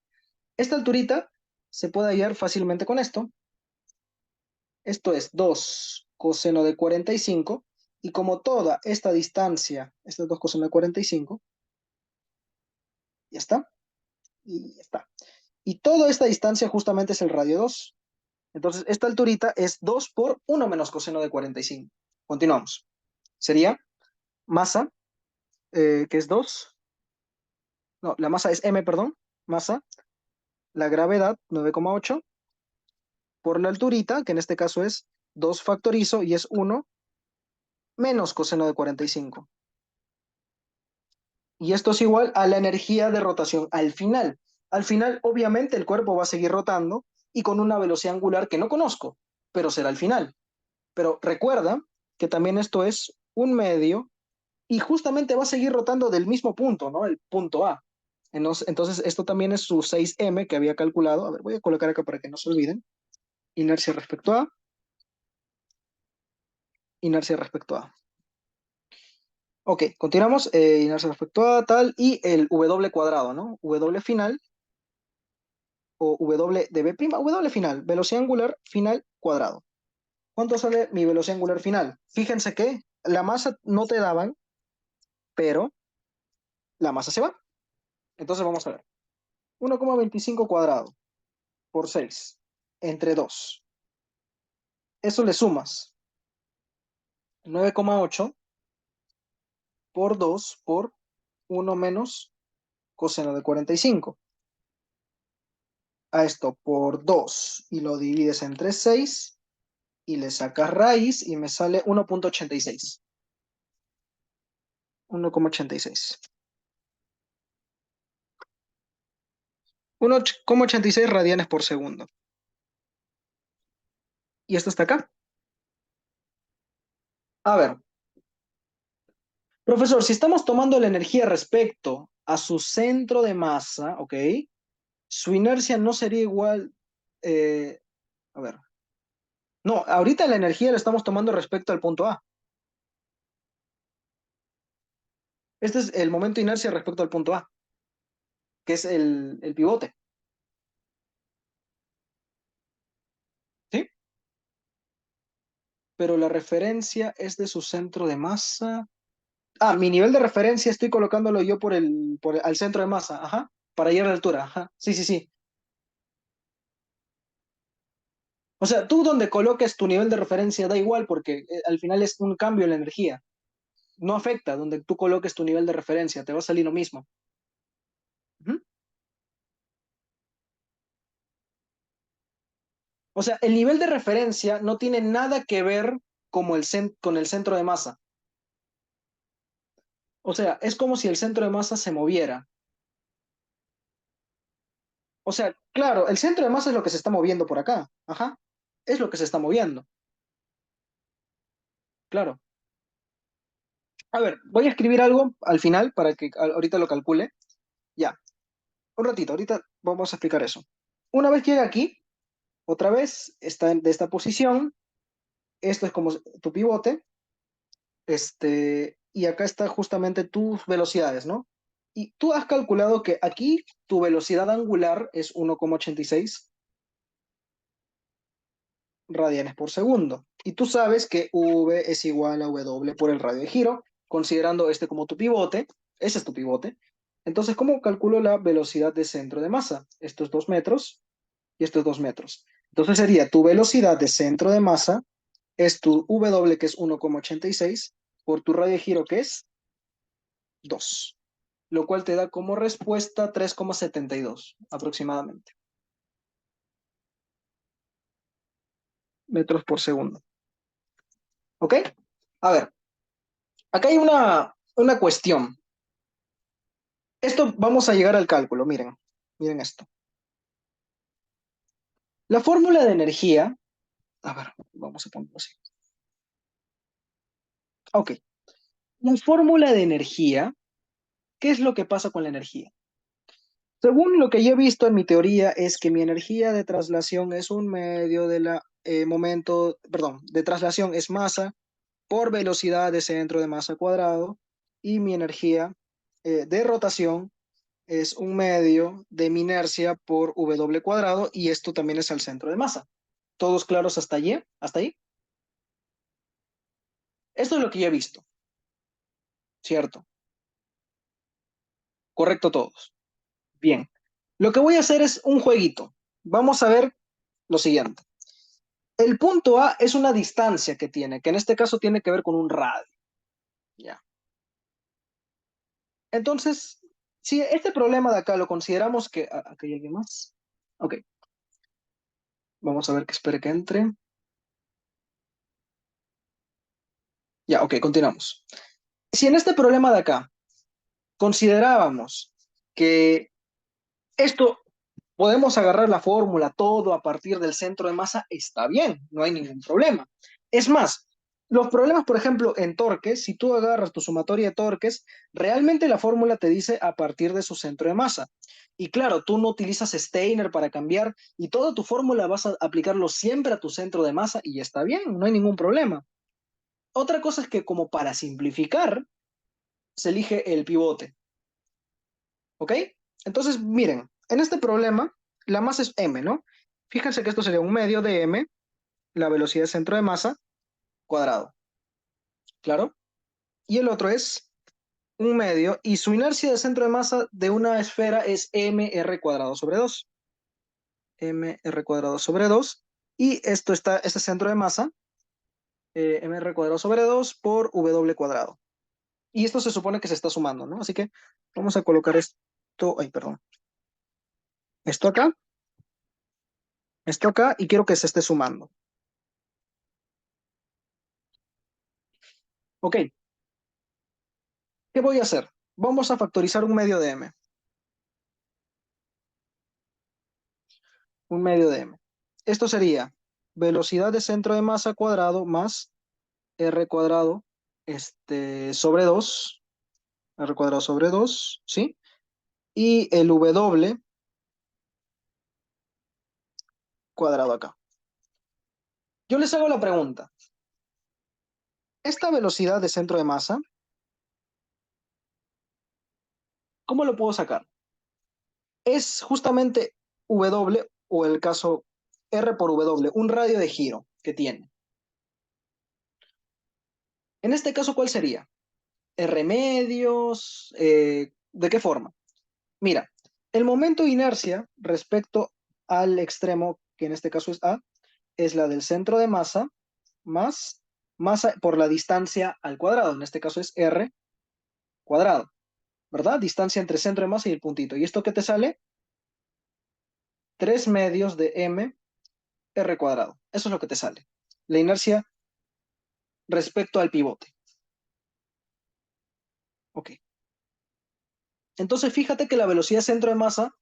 Esta alturita se puede hallar fácilmente con esto. Esto es 2 coseno de 45, y como toda esta distancia, esto es 2 coseno de 45, ya está, y ya está. Y toda esta distancia justamente es el radio 2. Entonces, esta alturita es 2 por 1 menos coseno de 45. Continuamos. Sería masa que es 2, no, la masa es m, perdón, masa, la gravedad 9,8 por la alturita, que en este caso es 2 factorizo y es 1 menos coseno de 45. Y esto es igual a la energía de rotación al final. Al final, obviamente, el cuerpo va a seguir rotando y con una velocidad angular que no conozco, pero será al final. Pero recuerda que también esto es un medio y justamente va a seguir rotando del mismo punto, ¿no? El punto A. Entonces, esto también es su 6m que había calculado. A ver, voy a colocar acá para que no se olviden. Inercia respecto a, inercia respecto a. Ok, continuamos. Inercia respecto a tal y el W cuadrado, ¿no? W final o W de B', W final, velocidad angular final cuadrado. ¿Cuánto sale mi velocidad angular final? Fíjense que la masa no te daban, pero la masa se va. Entonces vamos a ver. 1,25 cuadrado por 6 entre 2. Eso le sumas 9,8 por 2 por 1 menos coseno de 45. A esto por 2 y lo divides entre 6 y le sacas raíz y me sale 1,86. 1,86. 1,86 radianes por segundo. Y esto está acá. A ver, profesor, si estamos tomando la energía respecto a su centro de masa, ¿ok? Su inercia no sería igual. A ver. No, ahorita la energía la estamos tomando respecto al punto A. Este es el momento de inercia respecto al punto A, que es el pivote. ¿Sí? Pero la referencia es de su centro de masa. Ah, mi nivel de referencia estoy colocándolo yo al centro de masa, ajá, para ir a la altura, ajá. Sí, sí, sí. O sea, tú donde coloques tu nivel de referencia da igual porque al final es un cambio en la energía. No afecta donde tú coloques tu nivel de referencia, te va a salir lo mismo. Ujú. O sea, el nivel de referencia no tiene nada que ver como con el centro de masa. O sea, es como si el centro de masa se moviera. O sea, claro, el centro de masa es lo que se está moviendo por acá. Ajá. Es lo que se está moviendo. Claro. A ver, voy a escribir algo al final para que ahorita lo calcule. Ya, un ratito, ahorita vamos a explicar eso. Una vez llega aquí, otra vez está de esta posición. Esto es como tu pivote. Y acá está justamente tus velocidades, ¿no? Y tú has calculado que aquí tu velocidad angular es 1,86 radianes por segundo. Y tú sabes que V es igual a W por el radio de giro, considerando este como tu pivote. Ese es tu pivote. Entonces, ¿cómo calculo la velocidad de centro de masa? Esto es 2 metros y esto es 2 metros. Entonces sería tu velocidad de centro de masa es tu W, que es 1,86 por tu radio de giro, que es 2, lo cual te da como respuesta 3,72 aproximadamente metros por segundo. ¿Ok? A ver, acá hay una cuestión. Esto vamos a llegar al cálculo, miren, miren esto. La fórmula de energía, a ver, vamos a ponerlo así. Ok, la fórmula de energía, ¿qué es lo que pasa con la energía? Según lo que yo he visto en mi teoría, es que mi energía de traslación es un medio de la momento, perdón, de traslación es masa por velocidad de centro de masa cuadrado y mi energía de rotación es un medio de mi inercia por W cuadrado y esto también es al centro de masa. ¿Todos claros hasta allí? ¿Hasta ahí? Esto es lo que yo he visto, ¿cierto? Correcto todos. Bien. Lo que voy a hacer es un jueguito. Vamos a ver lo siguiente. El punto A es una distancia que tiene, que en este caso tiene que ver con un radio. Ya. Entonces, si este problema de acá lo consideramos que... ¿Acá hay alguien más? Ok, vamos a ver que espere que entre. Ya, ok, continuamos. Si en este problema de acá considerábamos que esto podemos agarrar la fórmula, todo a partir del centro de masa, está bien, no hay ningún problema. Es más, los problemas, por ejemplo, en torques, si tú agarras tu sumatoria de torques, realmente la fórmula te dice a partir de su centro de masa. Y claro, tú no utilizas Steiner para cambiar y toda tu fórmula vas a aplicarlo siempre a tu centro de masa y está bien, no hay ningún problema. Otra cosa es que como para simplificar, se elige el pivote, ¿ok? Entonces, miren, en este problema, la masa es m, ¿no? Fíjense que esto sería un medio de m, la velocidad de centro de masa, cuadrado, ¿claro? Y el otro es un medio, y su inercia de centro de masa de una esfera es mr cuadrado sobre 2. Mr cuadrado sobre 2. Y esto está, este centro de masa, mr cuadrado sobre 2 por w cuadrado. Y esto se supone que se está sumando, ¿no? Así que vamos a colocar esto, ay, perdón, esto acá, esto acá, y quiero que se esté sumando. Ok, ¿qué voy a hacer? Vamos a factorizar un medio de m. Un medio de m. Esto sería velocidad de centro de masa cuadrado más r cuadrado sobre 2, r cuadrado sobre 2, ¿sí? Y el w cuadrado acá. Yo les hago la pregunta. Esta velocidad de centro de masa, ¿cómo lo puedo sacar? Es justamente w o el caso r por w, un radio de giro que tiene. En este caso, ¿cuál sería? R medios, ¿de qué forma? Mira, el momento de inercia respecto al extremo, que en este caso es A, es la del centro de masa más masa por la distancia al cuadrado. En este caso es R cuadrado, ¿verdad? Distancia entre centro de masa y el puntito. ¿Y esto qué te sale? 3 medios de m r cuadrado. Eso es lo que te sale. La inercia respecto al pivote. Ok. Entonces fíjate que la velocidad centro de masa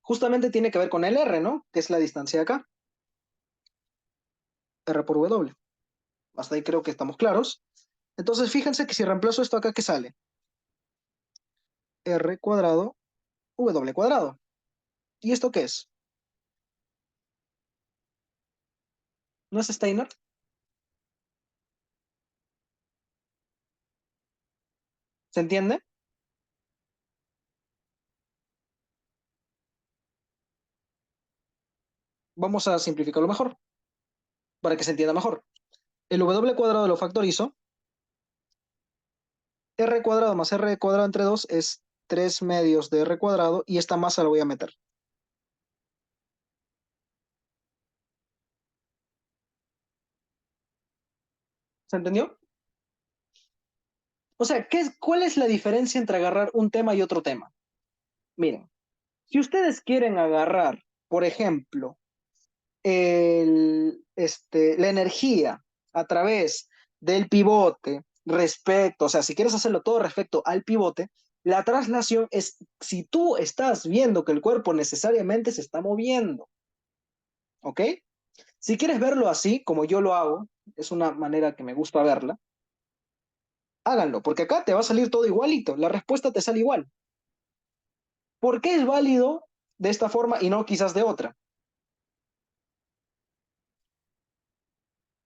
justamente tiene que ver con el r, ¿no? Que es la distancia de acá. R por W. Hasta ahí creo que estamos claros. Entonces fíjense que si reemplazo esto acá, ¿qué sale? R cuadrado, W cuadrado. ¿Y esto qué es? ¿No es Steiner? ¿Se entiende? Vamos a simplificarlo mejor, para que se entienda mejor. El W cuadrado lo factorizo. R cuadrado más R cuadrado entre 2 es 3 medios de R cuadrado y esta masa la voy a meter. ¿Se entendió? O sea, ¿cuál es la diferencia entre agarrar un tema y otro tema? Miren, si ustedes quieren agarrar, por ejemplo, la energía a través del pivote respecto, o sea, si quieres hacerlo todo respecto al pivote, la traslación es si tú estás viendo que el cuerpo necesariamente se está moviendo, ¿ok? Si quieres verlo así, como yo lo hago, es una manera que me gusta verla, háganlo, porque acá te va a salir todo igualito, la respuesta te sale igual. ¿Por qué es válido de esta forma y no quizás de otra?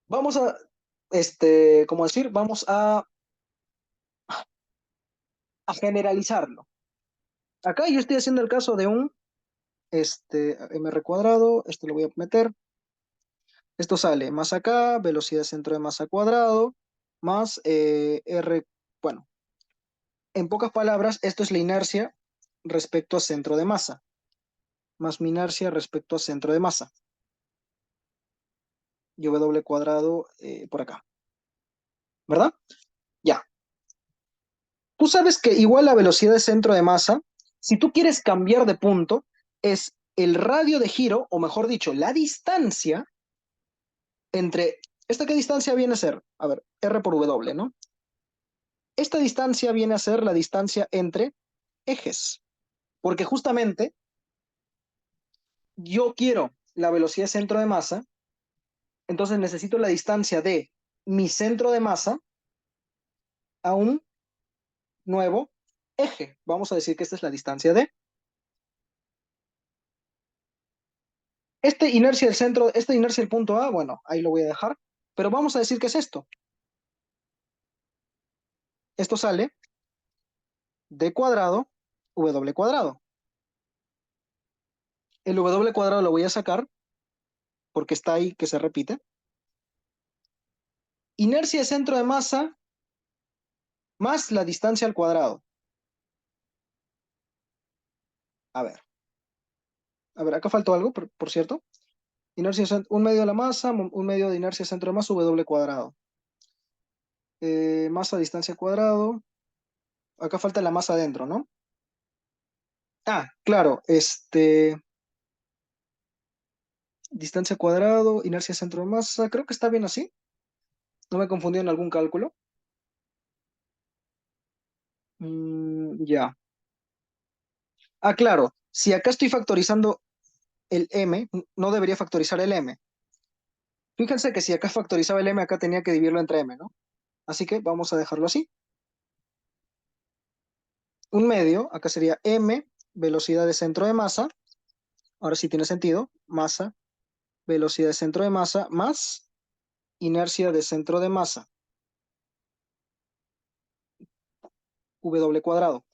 Vamos a, ¿cómo decir? Vamos a generalizarlo. Acá yo estoy haciendo el caso de un mr cuadrado, esto lo voy a meter, esto sale más acá, velocidad centro de masa cuadrado, más r, bueno, en pocas palabras, esto es la inercia respecto a centro de masa, más mi inercia respecto a centro de masa, y w cuadrado por acá, ¿verdad? Ya. Tú sabes que igual la velocidad de centro de masa, si tú quieres cambiar de punto, es el radio de giro, o mejor dicho, la distancia entre, ¿esta qué distancia viene a ser? A ver, R por W, ¿no? Esta distancia viene a ser la distancia entre ejes, porque justamente yo quiero la velocidad de centro de masa, entonces necesito la distancia de mi centro de masa a un nuevo eje. Vamos a decir que esta es la distancia de. Inercia del centro, esta inercia del punto A, bueno, ahí lo voy a dejar, pero vamos a decir que es esto. Esto sale d cuadrado, w cuadrado. El w cuadrado lo voy a sacar porque está ahí que se repite. Inercia de centro de masa más la distancia al cuadrado. A ver, acá faltó algo, por cierto. Un medio de la masa, un medio de inercia de centro de masa, w cuadrado. Masa, distancia al cuadrado. Acá falta la masa adentro, ¿no? Ah, claro, distancia al cuadrado, inercia centro de masa, creo que está bien así. No me confundí en algún cálculo. Ya. Ah, claro, si acá estoy factorizando el m, no debería factorizar el m. Fíjense que si acá factorizaba el m, acá tenía que dividirlo entre m, ¿no? Así que vamos a dejarlo así. Un medio, acá sería m, velocidad de centro de masa. Ahora sí tiene sentido. Masa, velocidad de centro de masa, más inercia de centro de masa, w cuadrado.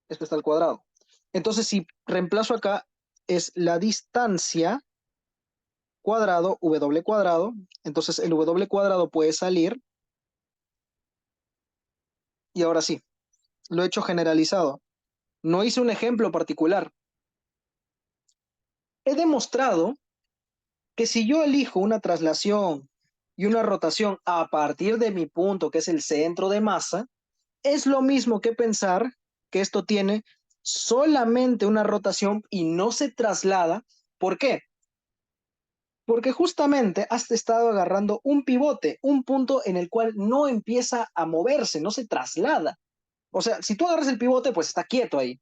Esto está al cuadrado. Entonces, si reemplazo acá, es la distancia cuadrado, w cuadrado. Entonces, el w cuadrado puede salir. Y ahora sí, lo he hecho generalizado. No hice un ejemplo particular. He demostrado que si yo elijo una traslación y una rotación a partir de mi punto, que es el centro de masa, es lo mismo que pensar que esto tiene solamente una rotación y no se traslada. ¿Por qué? Porque justamente has estado agarrando un pivote, un punto en el cual no empieza a moverse, no se traslada. O sea, si tú agarras el pivote, pues está quieto ahí.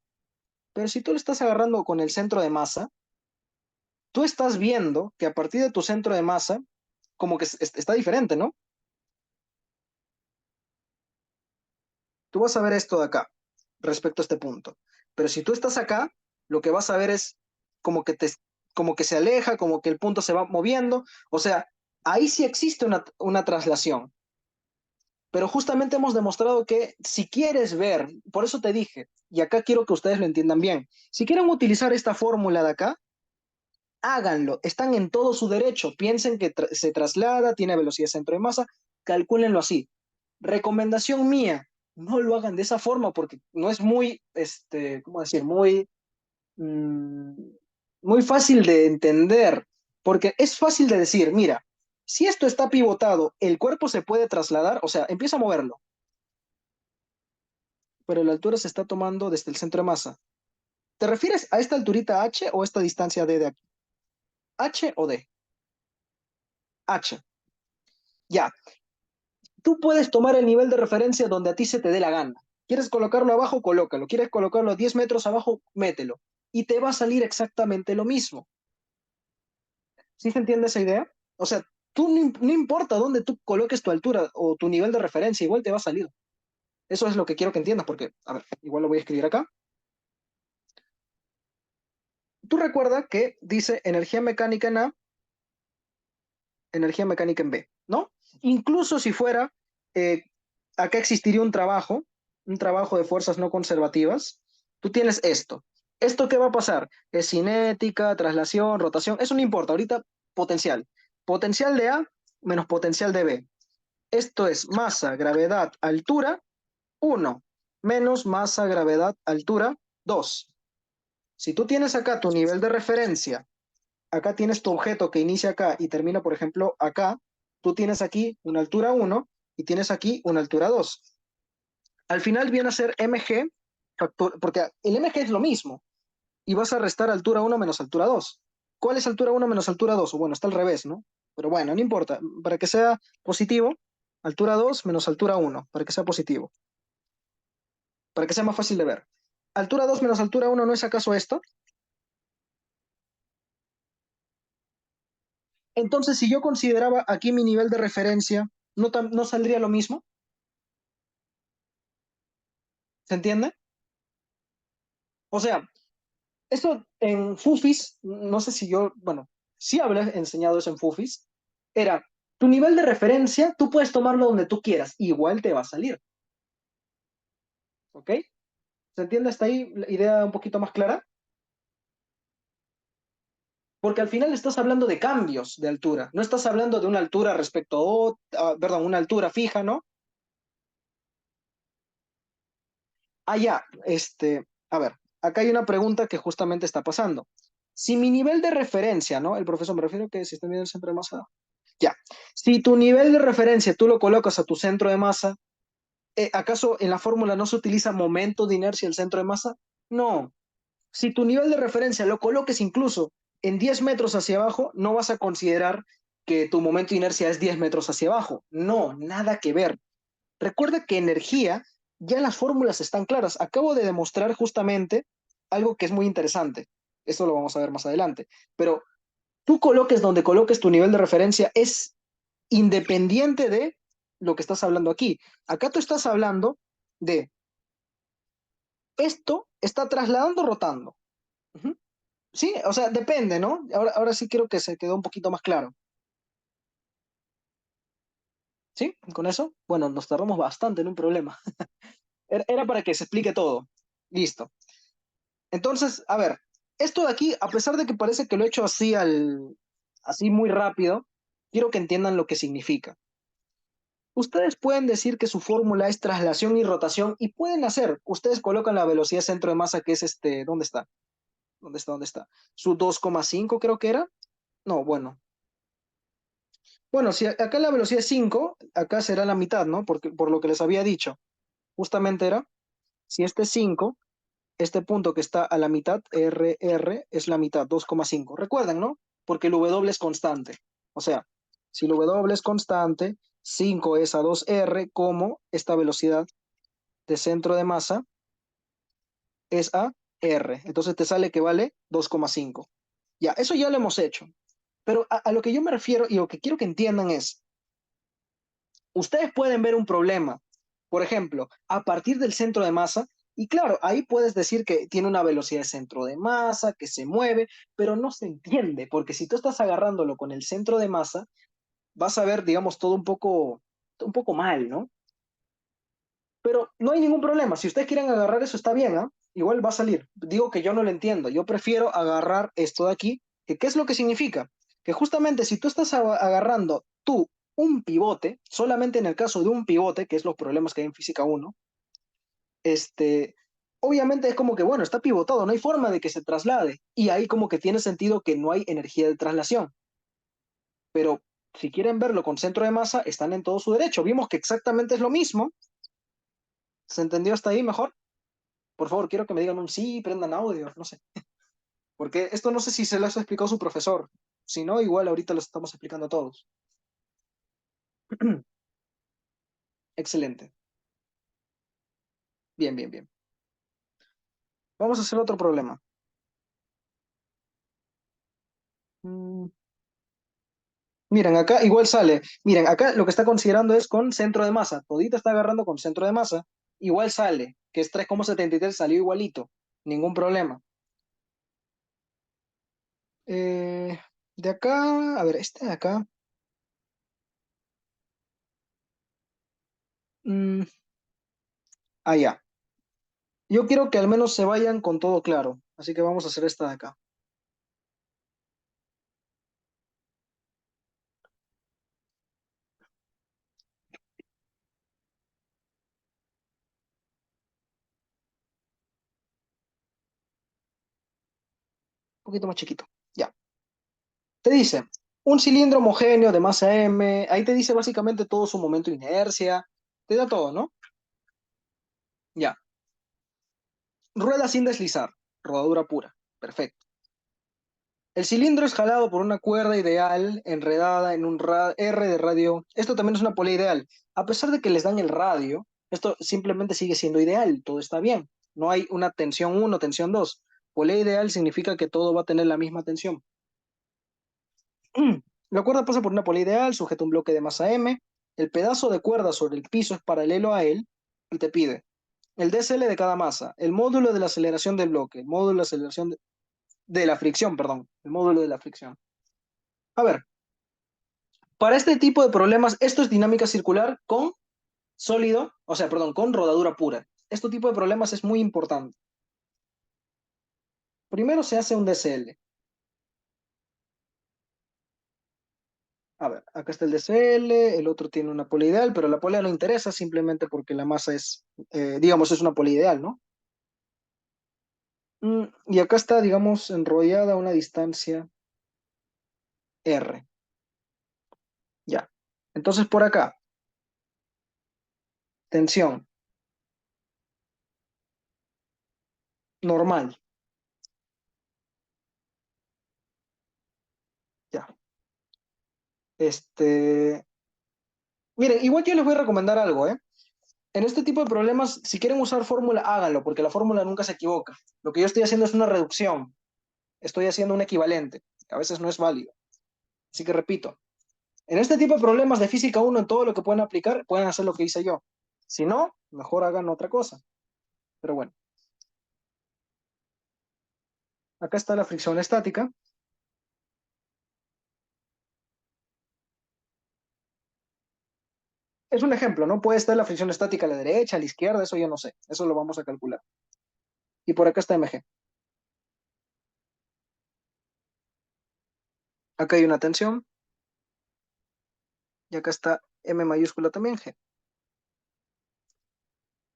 Pero si tú lo estás agarrando con el centro de masa, tú estás viendo que a partir de tu centro de masa, como que está diferente, ¿no? Tú vas a ver esto de acá, respecto a este punto. Pero si tú estás acá, lo que vas a ver es como que como que se aleja, como que el punto se va moviendo. O sea, ahí sí existe una traslación. Pero justamente hemos demostrado que si quieres ver, por eso te dije, y acá quiero que ustedes lo entiendan bien, si quieren utilizar esta fórmula de acá, háganlo, están en todo su derecho, piensen que se traslada, tiene velocidad centro de masa, calcúlenlo así. Recomendación mía, no lo hagan de esa forma porque no es muy, ¿cómo decir? Mm, muy fácil de entender, porque es fácil de decir, mira, si esto está pivotado, el cuerpo se puede trasladar, o sea, empieza a moverlo, pero la altura se está tomando desde el centro de masa. ¿Te refieres a esta alturita h o esta distancia d de aquí? ¿H o d? H. Ya, tú puedes tomar el nivel de referencia donde a ti se te dé la gana. ¿Quieres colocarlo abajo? Colócalo. ¿Quieres colocarlo a 10 metros abajo? Mételo. Y te va a salir exactamente lo mismo. ¿Sí se entiende esa idea? O sea, tú no importa dónde tú coloques tu altura o tu nivel de referencia, igual te va a salir. Eso es lo que quiero que entiendas, porque, a ver, igual lo voy a escribir acá. Tú recuerda que dice energía mecánica en A, energía mecánica en B, ¿no? Incluso si fuera, eh, acá existiría un trabajo de fuerzas no conservativas. Tú tienes esto. ¿Esto qué va a pasar? Es cinética, traslación, rotación, eso no importa. Ahorita potencial. Potencial de A menos potencial de B. Esto es masa, gravedad, altura, 1, menos masa, gravedad, altura, 2. Si tú tienes acá tu nivel de referencia, acá tienes tu objeto que inicia acá y termina, por ejemplo, acá, tú tienes aquí una altura 1 y tienes aquí una altura 2. Al final viene a ser mg, porque el mg es lo mismo, y vas a restar altura 1 menos altura 2. ¿Cuál es altura 1 menos altura 2? Bueno, está al revés, ¿no? Pero bueno, no importa. Para que sea positivo, altura 2 menos altura 1, para que sea positivo, para que sea más fácil de ver. Altura 2 menos altura 1, ¿no es acaso esto? Entonces, si yo consideraba aquí mi nivel de referencia, ¿no saldría lo mismo? ¿Se entiende? O sea, esto en Fufis, no sé si yo, bueno, sí habré enseñado eso en Fufis, era tu nivel de referencia, tú puedes tomarlo donde tú quieras, igual te va a salir, ¿ok? ¿Se entiende hasta ahí la idea un poquito más clara? Porque al final estás hablando de cambios de altura, no estás hablando de una altura respecto perdón, una altura fija, ¿no? Ah, ya, a ver, acá hay una pregunta que justamente está pasando. Si mi nivel de referencia, ¿no? El profesor me refiero que si está midiendo el centro de masa. Ya, si tu nivel de referencia tú lo colocas a tu centro de masa, ¿acaso en la fórmula no se utiliza momento de inercia el centro de masa? No. Si tu nivel de referencia lo coloques incluso en 10 metros hacia abajo, no vas a considerar que tu momento de inercia es 10 metros hacia abajo. No, nada que ver. Recuerda que energía, ya las fórmulas están claras. Acabo de demostrar justamente algo que es muy interesante. Eso lo vamos a ver más adelante. Pero tú coloques donde coloques tu nivel de referencia es independiente de lo que estás hablando aquí. Acá tú estás hablando de esto está trasladando, rotando. Ujú. Sí, o sea, depende, ¿no? Ahora sí creo que se quedó un poquito más claro. ¿Sí? Con eso, bueno, nos tardamos bastante en un problema. Era para que se explique todo. Listo. Entonces, a ver, esto de aquí, a pesar de que parece que lo he hecho así muy rápido, quiero que entiendan lo que significa. Ustedes pueden decir que su fórmula es traslación y rotación y pueden hacer. Ustedes colocan la velocidad centro de masa que es ¿dónde está? ¿Dónde está? ¿Dónde está? Su 2,5 creo que era. No, bueno. Bueno, si acá la velocidad es 5, acá será la mitad, ¿no? Porque, por lo que les había dicho. Justamente era, si este es 5, este punto que está a la mitad, R es la mitad, 2,5. Recuerden, ¿no? Porque el W es constante. O sea, si el W es constante, 5 es a 2R, como esta velocidad de centro de masa es a R. Entonces te sale que vale 2,5. Ya, eso ya lo hemos hecho. Pero a lo que yo me refiero y lo que quiero que entiendan es, ustedes pueden ver un problema, por ejemplo, a partir del centro de masa, y claro, ahí puedes decir que tiene una velocidad de centro de masa, que se mueve, pero no se entiende, porque si tú estás agarrándolo con el centro de masa, vas a ver, digamos, todo un poco mal, ¿no? Pero no hay ningún problema. Si ustedes quieren agarrar eso, está bien, ¿ah? Igual va a salir. Digo que yo no lo entiendo. Yo prefiero agarrar esto de aquí, que ¿qué es lo que significa? Que justamente si tú estás agarrando tú un pivote, solamente en el caso de un pivote, que es los problemas que hay en física uno, este, obviamente es como que, bueno, está pivotado, no hay forma de que se traslade. Y ahí como que tiene sentido que no hay energía de traslación. Pero si quieren verlo con centro de masa, están en todo su derecho. Vimos que exactamente es lo mismo. ¿Se entendió hasta ahí mejor? Por favor, quiero que me digan un sí, prendan audio, no sé. Porque esto no sé si se lo ha explicado su profesor. Si no, igual ahorita lo estamos explicando a todos. Excelente. Bien, bien, bien. Vamos a hacer otro problema. Mm, Miren, acá igual sale. Miren, acá lo que está considerando es con centro de masa. Todita está agarrando con centro de masa. Igual sale, que es 3,73, salió igualito. Ningún problema. Eh, de acá, a ver, este de acá. mm, ya. Yo quiero que al menos se vayan con todo claro. Así que vamos a hacer esta de acá. Un poquito más chiquito. Ya. Te dice, un cilindro homogéneo de masa M, ahí te dice básicamente todo su momento de inercia, te da todo, ¿no? Ya. Rueda sin deslizar, rodadura pura, perfecto. El cilindro es jalado por una cuerda ideal enredada en un R de radio. Esto también es una polea ideal. A pesar de que les dan el radio, esto simplemente sigue siendo ideal, todo está bien. No hay una tensión uno, tensión 2. Polea ideal significa que todo va a tener la misma tensión. La cuerda pasa por una polea ideal, sujeta un bloque de masa M. El pedazo de cuerda sobre el piso es paralelo a él y te pide el DSL de cada masa, el módulo de la aceleración del bloque, el módulo de la aceleración de la fricción, perdón, el módulo de la fricción. A ver, para este tipo de problemas, esto es dinámica circular con sólido, o sea, perdón, con rodadura pura. Este tipo de problemas es muy importante. Primero se hace un DSL. A ver, acá está el DSL, el otro tiene una polea ideal, pero la polea no interesa simplemente porque la masa es, digamos, es una polea ideal, ¿no? Y acá está, digamos, enrollada a una distancia R. Ya. Entonces por acá, tensión normal. Ya. Este, miren, igual yo les voy a recomendar algo, ¿eh? En este tipo de problemas, si quieren usar fórmula, háganlo, porque la fórmula nunca se equivoca. Lo que yo estoy haciendo es una reducción, estoy haciendo un equivalente. A veces no es válido. Así que repito, en este tipo de problemas de física uno en todo lo que pueden aplicar, pueden hacer lo que hice yo. Si no, mejor hagan otra cosa. Pero bueno, acá está la fricción estática. Es un ejemplo, ¿no? Puede estar la fricción estática a la derecha, a la izquierda, eso yo no sé. Eso lo vamos a calcular. Y por acá está mg. Acá hay una tensión y acá está m mayúscula también g.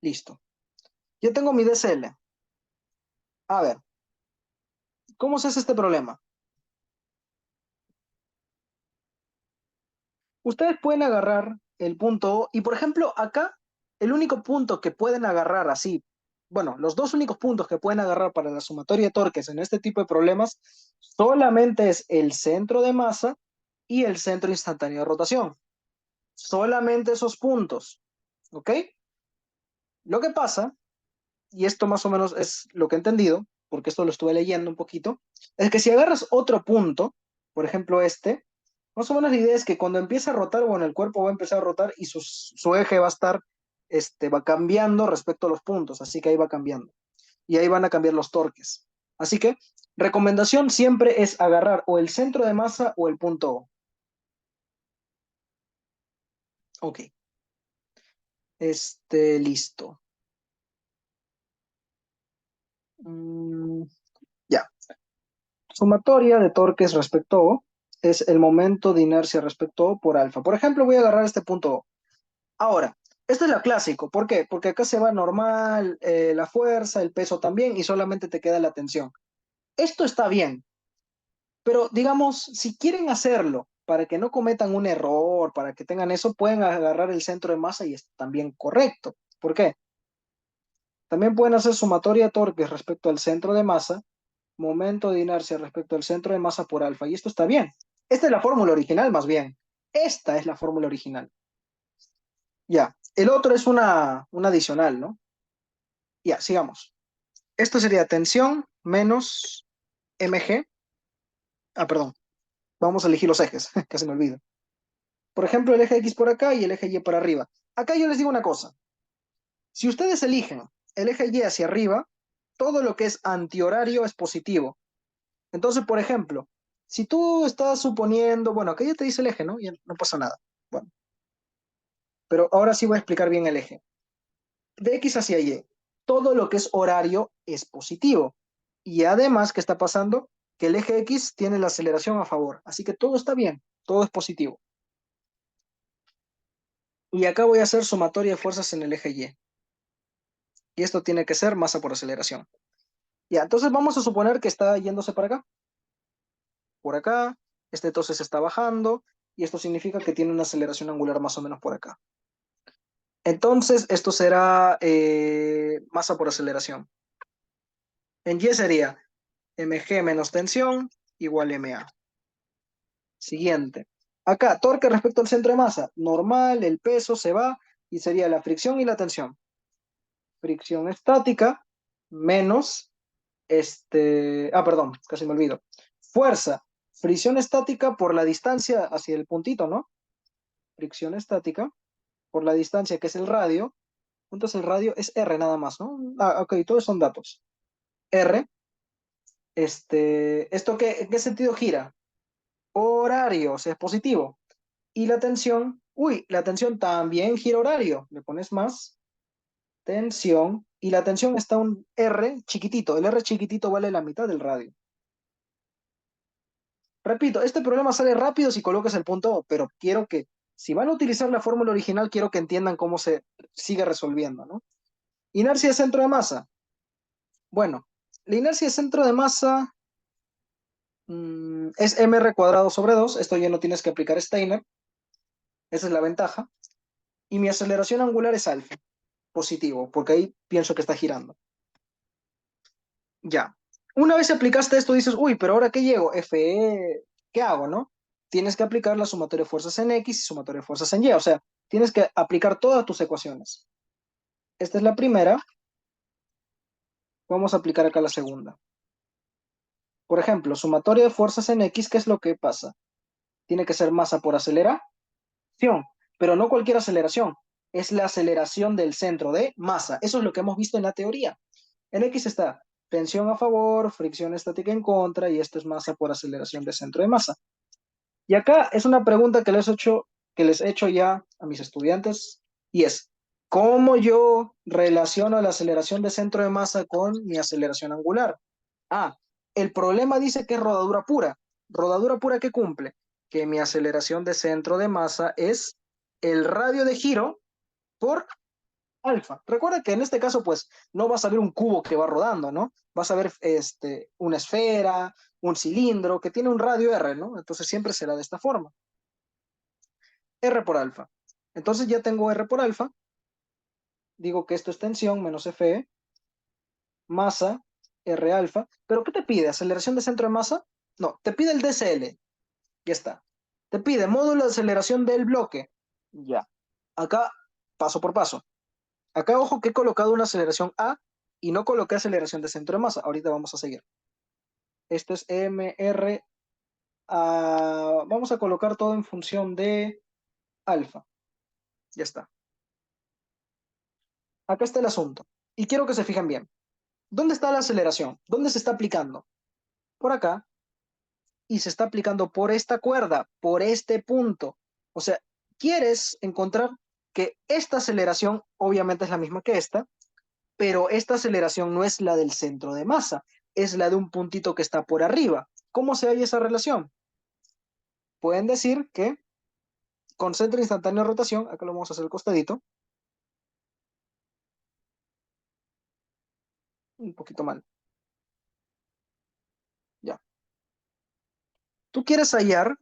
Listo. Yo tengo mi DCL. A ver, ¿cómo se hace este problema? Ustedes pueden agarrar el punto O y, por ejemplo, acá el único punto que pueden agarrar así, bueno, los dos únicos puntos que pueden agarrar para la sumatoria de torques en este tipo de problemas solamente es el centro de masa y el centro instantáneo de rotación. Solamente esos puntos, ¿ok? Lo que pasa, y esto más o menos es lo que he entendido, porque esto lo estuve leyendo un poquito, es que si agarras otro punto, por ejemplo este, más o menos la idea es que cuando empiece a rotar, bueno, el cuerpo va a empezar a rotar y su eje va a estar, va cambiando respecto a los puntos, así que ahí va cambiando. Y ahí van a cambiar los torques. Así que, recomendación siempre es agarrar o el centro de masa o el punto O. Ok, listo. Mm, ya. Sumatoria de torques respecto O es el momento de inercia respecto O por alfa. Por ejemplo, voy a agarrar este punto O. Ahora, esto es lo clásico. ¿Por qué? Porque acá se va normal, la fuerza, el peso también, y solamente te queda la tensión. Esto está bien, pero digamos, si quieren hacerlo para que no cometan un error, para que tengan eso, pueden agarrar el centro de masa y es también correcto. ¿Por qué? También pueden hacer sumatoria de torques respecto al centro de masa, momento de inercia respecto al centro de masa por alfa, y esto está bien. Esta es la fórmula original, más bien. Esta es la fórmula original. Ya, el otro es una adicional, ¿no? Ya, sigamos. Esto sería tensión menos mg. Ah, perdón. Vamos a elegir los ejes, que se me olvida. Por ejemplo, el eje X por acá y el eje Y por arriba. Acá yo les digo una cosa. Si ustedes eligen el eje Y hacia arriba, todo lo que es antihorario es positivo. Entonces, por ejemplo, si tú estás suponiendo, bueno, acá ya te dice el eje, ¿no? Ya no pasa nada. Bueno, pero ahora sí voy a explicar bien el eje. De X hacia Y, todo lo que es horario es positivo. Y además, ¿qué está pasando? Que el eje X tiene la aceleración a favor. Así que todo está bien, todo es positivo. Y acá voy a hacer sumatoria de fuerzas en el eje Y. Y esto tiene que ser masa por aceleración. Ya, entonces vamos a suponer que está yéndose para acá, por acá. Entonces está bajando. Y esto significa que tiene una aceleración angular más o menos por acá. Entonces, esto será masa por aceleración. En Y sería mg menos tensión igual ma. Siguiente. Acá, torque respecto al centro de masa. Normal, el peso se va y sería la fricción y la tensión. Fricción estática menos perdón, casi me olvido. Fuerza. Fricción estática por la distancia hacia el puntito, ¿no? Fricción estática por la distancia que es el radio. Entonces el radio es R nada más, ¿no? Ah, ok, todos son datos. R, ¿esto qué, en qué sentido gira? Horario, o sea, es positivo. Y la tensión, uy, la tensión también gira horario. Le pones más tensión y la tensión está un R chiquitito. El R chiquitito vale la mitad del radio. Repito, este problema sale rápido si colocas el punto O, pero quiero que, si van a utilizar la fórmula original, quiero que entiendan cómo se sigue resolviendo, ¿no? Inercia de centro de masa. Bueno, la inercia de centro de masa es mr cuadrado sobre 2. Esto ya no tienes que aplicar Steiner. Esa es la ventaja. Y mi aceleración angular es alfa, positivo, porque ahí pienso que está girando. Ya. Una vez aplicaste esto, dices, uy, pero ahora ¿qué llego? FE, ¿qué hago, no? Tienes que aplicar la sumatoria de fuerzas en X y sumatoria de fuerzas en Y. O sea, tienes que aplicar todas tus ecuaciones. Esta es la primera. Vamos a aplicar acá la segunda. Por ejemplo, sumatoria de fuerzas en X, ¿qué es lo que pasa? Tiene que ser masa por aceleración, pero no cualquier aceleración. Es la aceleración del centro de masa. Eso es lo que hemos visto en la teoría. En X está tensión a favor, fricción estática en contra, y esto es masa por aceleración de centro de masa. Y acá es una pregunta que les he hecho ya a mis estudiantes, y es, ¿cómo yo relaciono la aceleración de centro de masa con mi aceleración angular? Ah, el problema dice que es rodadura pura. ¿Rodadura pura qué cumple? Que mi aceleración de centro de masa es el radio de giro por alfa. Recuerda que en este caso, pues, no vas a ver un cubo que va rodando, ¿no? Vas a ver una esfera, un cilindro que tiene un radio R, ¿no? Entonces siempre será de esta forma. R por alfa. Entonces ya tengo R por alfa. Digo que esto es tensión menos Fe, masa, R alfa. ¿Pero qué te pide? ¿Aceleración de centro de masa? No, te pide el DCL. Ya está. Te pide módulo de aceleración del bloque. Ya. Acá, paso por paso. Acá, ojo que he colocado una aceleración A y no coloqué aceleración de centro de masa. Ahorita vamos a seguir. Esto es MR. Vamos a colocar todo en función de alfa. Ya está. Acá está el asunto. Y quiero que se fijen bien. ¿Dónde está la aceleración? ¿Dónde se está aplicando? Por acá. Y se está aplicando por esta cuerda, por este punto. O sea, quieres encontrar que esta aceleración obviamente es la misma que esta, pero esta aceleración no es la del centro de masa, es la de un puntito que está por arriba. ¿Cómo se halla esa relación? Pueden decir que con centro instantáneo de rotación, acá lo vamos a hacer al costadito, un poquito mal, ya. Tú quieres hallar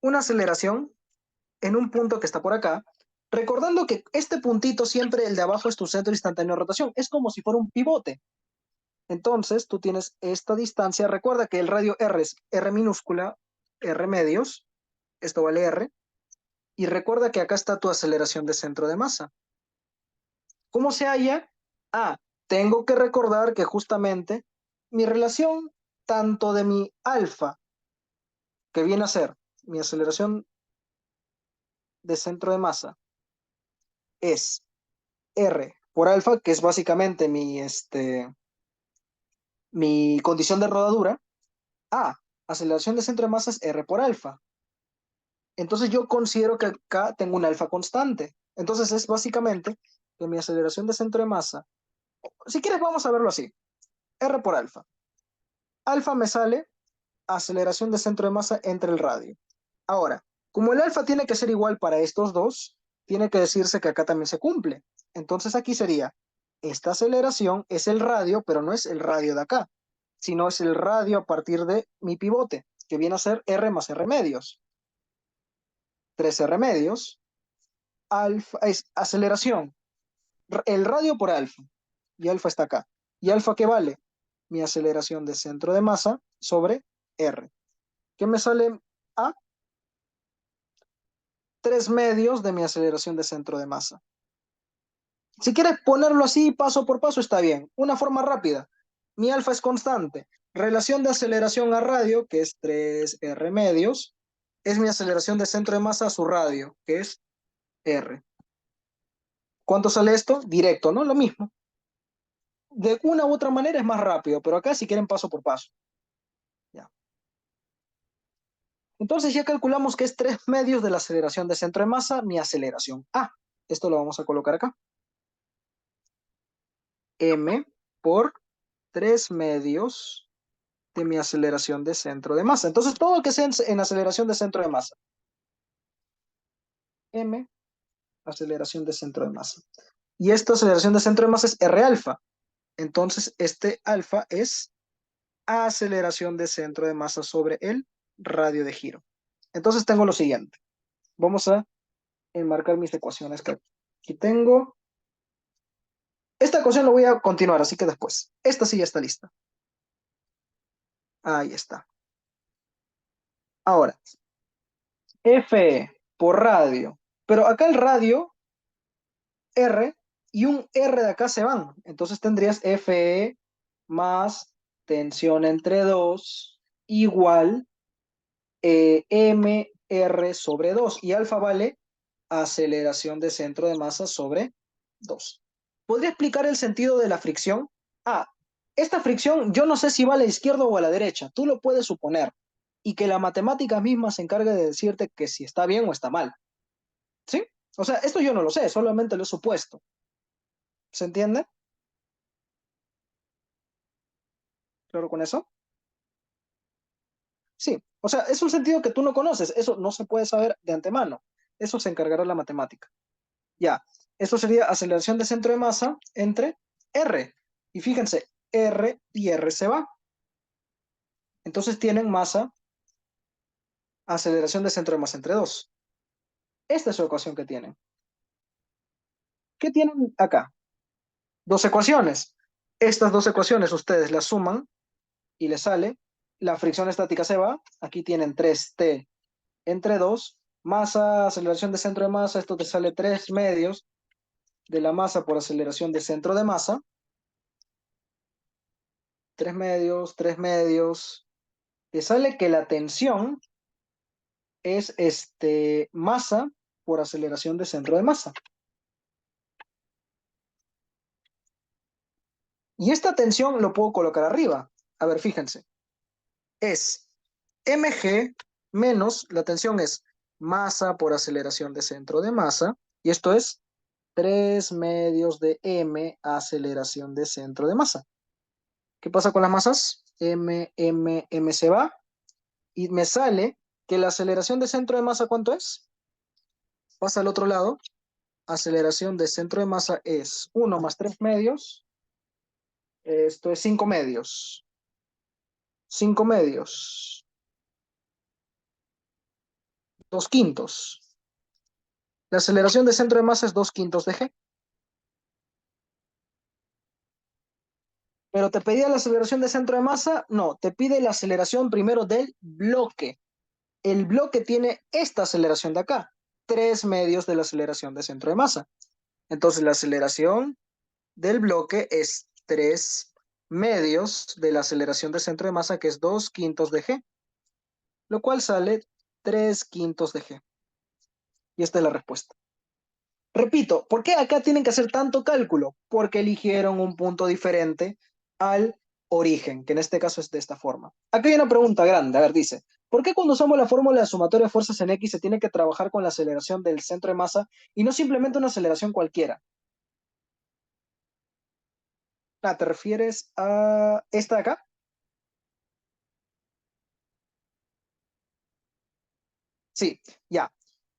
una aceleración en un punto que está por acá, recordando que este puntito siempre, el de abajo, es tu centro instantáneo de rotación, es como si fuera un pivote. Entonces, tú tienes esta distancia, recuerda que el radio R es R minúscula, R medios, esto vale R, y recuerda que acá está tu aceleración de centro de masa. ¿Cómo se halla? Ah, tengo que recordar que justamente mi relación tanto de mi alfa, que viene a ser mi aceleración de centro de masa, es R por alfa, que es básicamente mi condición de rodadura. A, aceleración de centro de masa es R por alfa. Entonces yo considero que acá tengo un alfa constante. Entonces es básicamente que mi aceleración de centro de masa, si quieres vamos a verlo así, R por alfa. Alfa me sale aceleración de centro de masa entre el radio. Ahora, como el alfa tiene que ser igual para estos dos, tiene que decirse que acá también se cumple. Entonces aquí sería, esta aceleración es el radio, pero no es el radio de acá, sino es el radio a partir de mi pivote, que viene a ser R más R medios. 3R medios, alfa, es aceleración, el radio por alfa, y alfa está acá. ¿Y alfa qué vale? Mi aceleración de centro de masa sobre R. ¿Qué me sale A? 3 medios de mi aceleración de centro de masa. Si quieres ponerlo así paso por paso está bien. Una forma rápida. Mi alfa es constante. Relación de aceleración a radio, que es 3R medios, es mi aceleración de centro de masa a su radio, que es R. ¿Cuánto sale esto? Directo, ¿no? Lo mismo. De una u otra manera es más rápido, pero acá si quieren paso por paso. Ya. Entonces ya calculamos que es 3 medios de la aceleración de centro de masa, mi aceleración A. Esto lo vamos a colocar acá. M por 3 medios de mi aceleración de centro de masa. Entonces todo lo que sea en aceleración de centro de masa. M, aceleración de centro de masa. Y esta aceleración de centro de masa es R alfa. Entonces este alfa es aceleración de centro de masa sobre el radio de giro. Entonces tengo lo siguiente. Vamos a enmarcar mis ecuaciones que aquí tengo. Esta ecuación lo voy a continuar, así que después. Esta sí ya está lista. Ahí está. Ahora, Fe por radio. Pero acá el radio, R, y un R de acá se van. Entonces tendrías Fe más tensión entre 2 igual MR sobre 2. Y alfa vale aceleración de centro de masa sobre 2. ¿Podría explicar el sentido de la fricción? Ah, esta fricción yo no sé si va a la izquierda o a la derecha, tú lo puedes suponer, y que la matemática misma se encargue de decirte que si está bien o está mal, ¿sí? O sea, esto yo no lo sé, solamente lo he supuesto, ¿se entiende? ¿Claro con eso? Sí, o sea, es un sentido que tú no conoces, eso no se puede saber de antemano, eso se encargará la matemática. Ya, esto sería aceleración de centro de masa entre R, y fíjense, R y R se va. Entonces tienen masa aceleración de centro de masa entre 2. Esta es su ecuación que tienen. ¿Qué tienen acá? Dos ecuaciones. Estas dos ecuaciones ustedes las suman y les sale, la fricción estática se va, aquí tienen 3T entre 2, masa, aceleración de centro de masa, esto te sale 3 medios de la masa por aceleración de centro de masa, 3 medios, te sale que la tensión es masa por aceleración de centro de masa. Y esta tensión lo puedo colocar arriba. A ver, fíjense. Es mg menos, la tensión es masa por aceleración de centro de masa, y esto es 3 medios de m aceleración de centro de masa. ¿Qué pasa con las masas? M se va, y me sale que la aceleración de centro de masa, ¿cuánto es? Pasa al otro lado, aceleración de centro de masa es 1 más 3 medios, esto es 5 medios. 5 medios, 2 quintos. La aceleración de centro de masa es 2 quintos de g. Pero te pedía la aceleración de centro de masa, no, te pide la aceleración primero del bloque. El bloque tiene esta aceleración de acá, 3 medios de la aceleración de centro de masa. Entonces la aceleración del bloque es 3 medios de la aceleración de centro de masa, que es 2 quintos de g, lo cual sale 3 quintos de g. Y esta es la respuesta. Repito, ¿por qué acá tienen que hacer tanto cálculo? Porque eligieron un punto diferente al origen, que en este caso es de esta forma. Acá hay una pregunta grande, a ver, dice, ¿por qué cuando usamos la fórmula de sumatoria de fuerzas en X se tiene que trabajar con la aceleración del centro de masa y no simplemente una aceleración cualquiera? Ah, ¿te refieres a esta de acá? Sí, ya.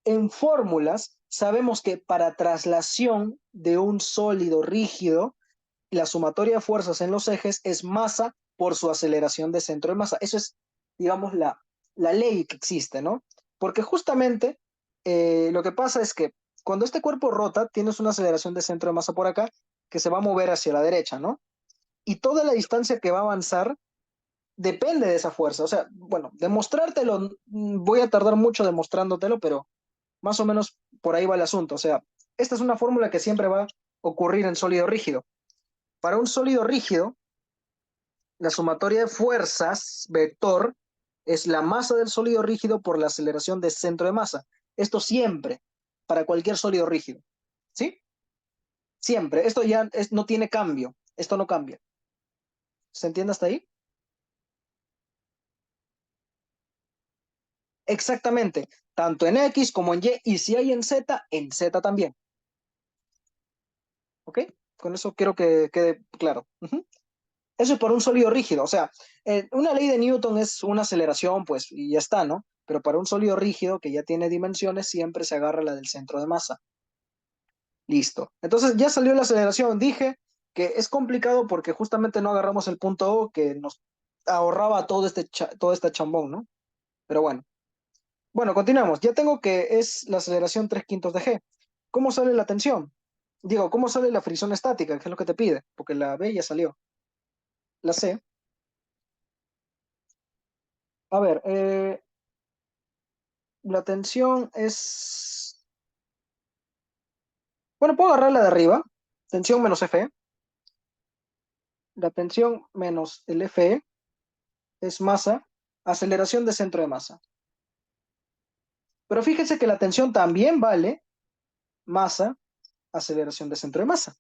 En fórmulas sabemos que para traslación de un sólido rígido, la sumatoria de fuerzas en los ejes es masa por su aceleración de centro de masa. Eso es, digamos, la ley que existe, ¿no? Porque justamente lo que pasa es que cuando este cuerpo rota, tienes una aceleración de centro de masa por acá que se va a mover hacia la derecha, ¿no? Y toda la distancia que va a avanzar depende de esa fuerza. O sea, bueno, demostrártelo, voy a tardar mucho demostrándotelo, pero más o menos por ahí va el asunto. O sea, esta es una fórmula que siempre va a ocurrir en sólido rígido. Para un sólido rígido, la sumatoria de fuerzas, vector, es la masa del sólido rígido por la aceleración de centro de masa. Esto siempre, para cualquier sólido rígido. ¿Sí? Siempre. Esto ya no tiene cambio. Esto no cambia. ¿Se entiende hasta ahí? Exactamente. Tanto en X como en Y. Y si hay en Z también. ¿Ok? Con eso quiero que quede claro. Ujú. Eso es por un sólido rígido. O sea, una ley de Newton es una aceleración, pues, y ya está, ¿no? Pero para un sólido rígido que ya tiene dimensiones, siempre se agarra la del centro de masa. Listo. Entonces ya salió la aceleración. Dije que es complicado porque justamente no agarramos el punto O que nos ahorraba todo este chambón, ¿no? Pero bueno. Bueno, continuamos. Ya tengo que es la aceleración 3 quintos de g. ¿Cómo sale la tensión? Digo, ¿cómo sale la fricción estática? ¿Qué es lo que te pide? Porque la B ya salió. La C. A ver, la tensión es... Bueno, puedo agarrar la de arriba. Tensión menos Fe. La tensión menos el Fe es masa, aceleración de centro de masa. Pero fíjense que la tensión también vale masa, aceleración de centro de masa.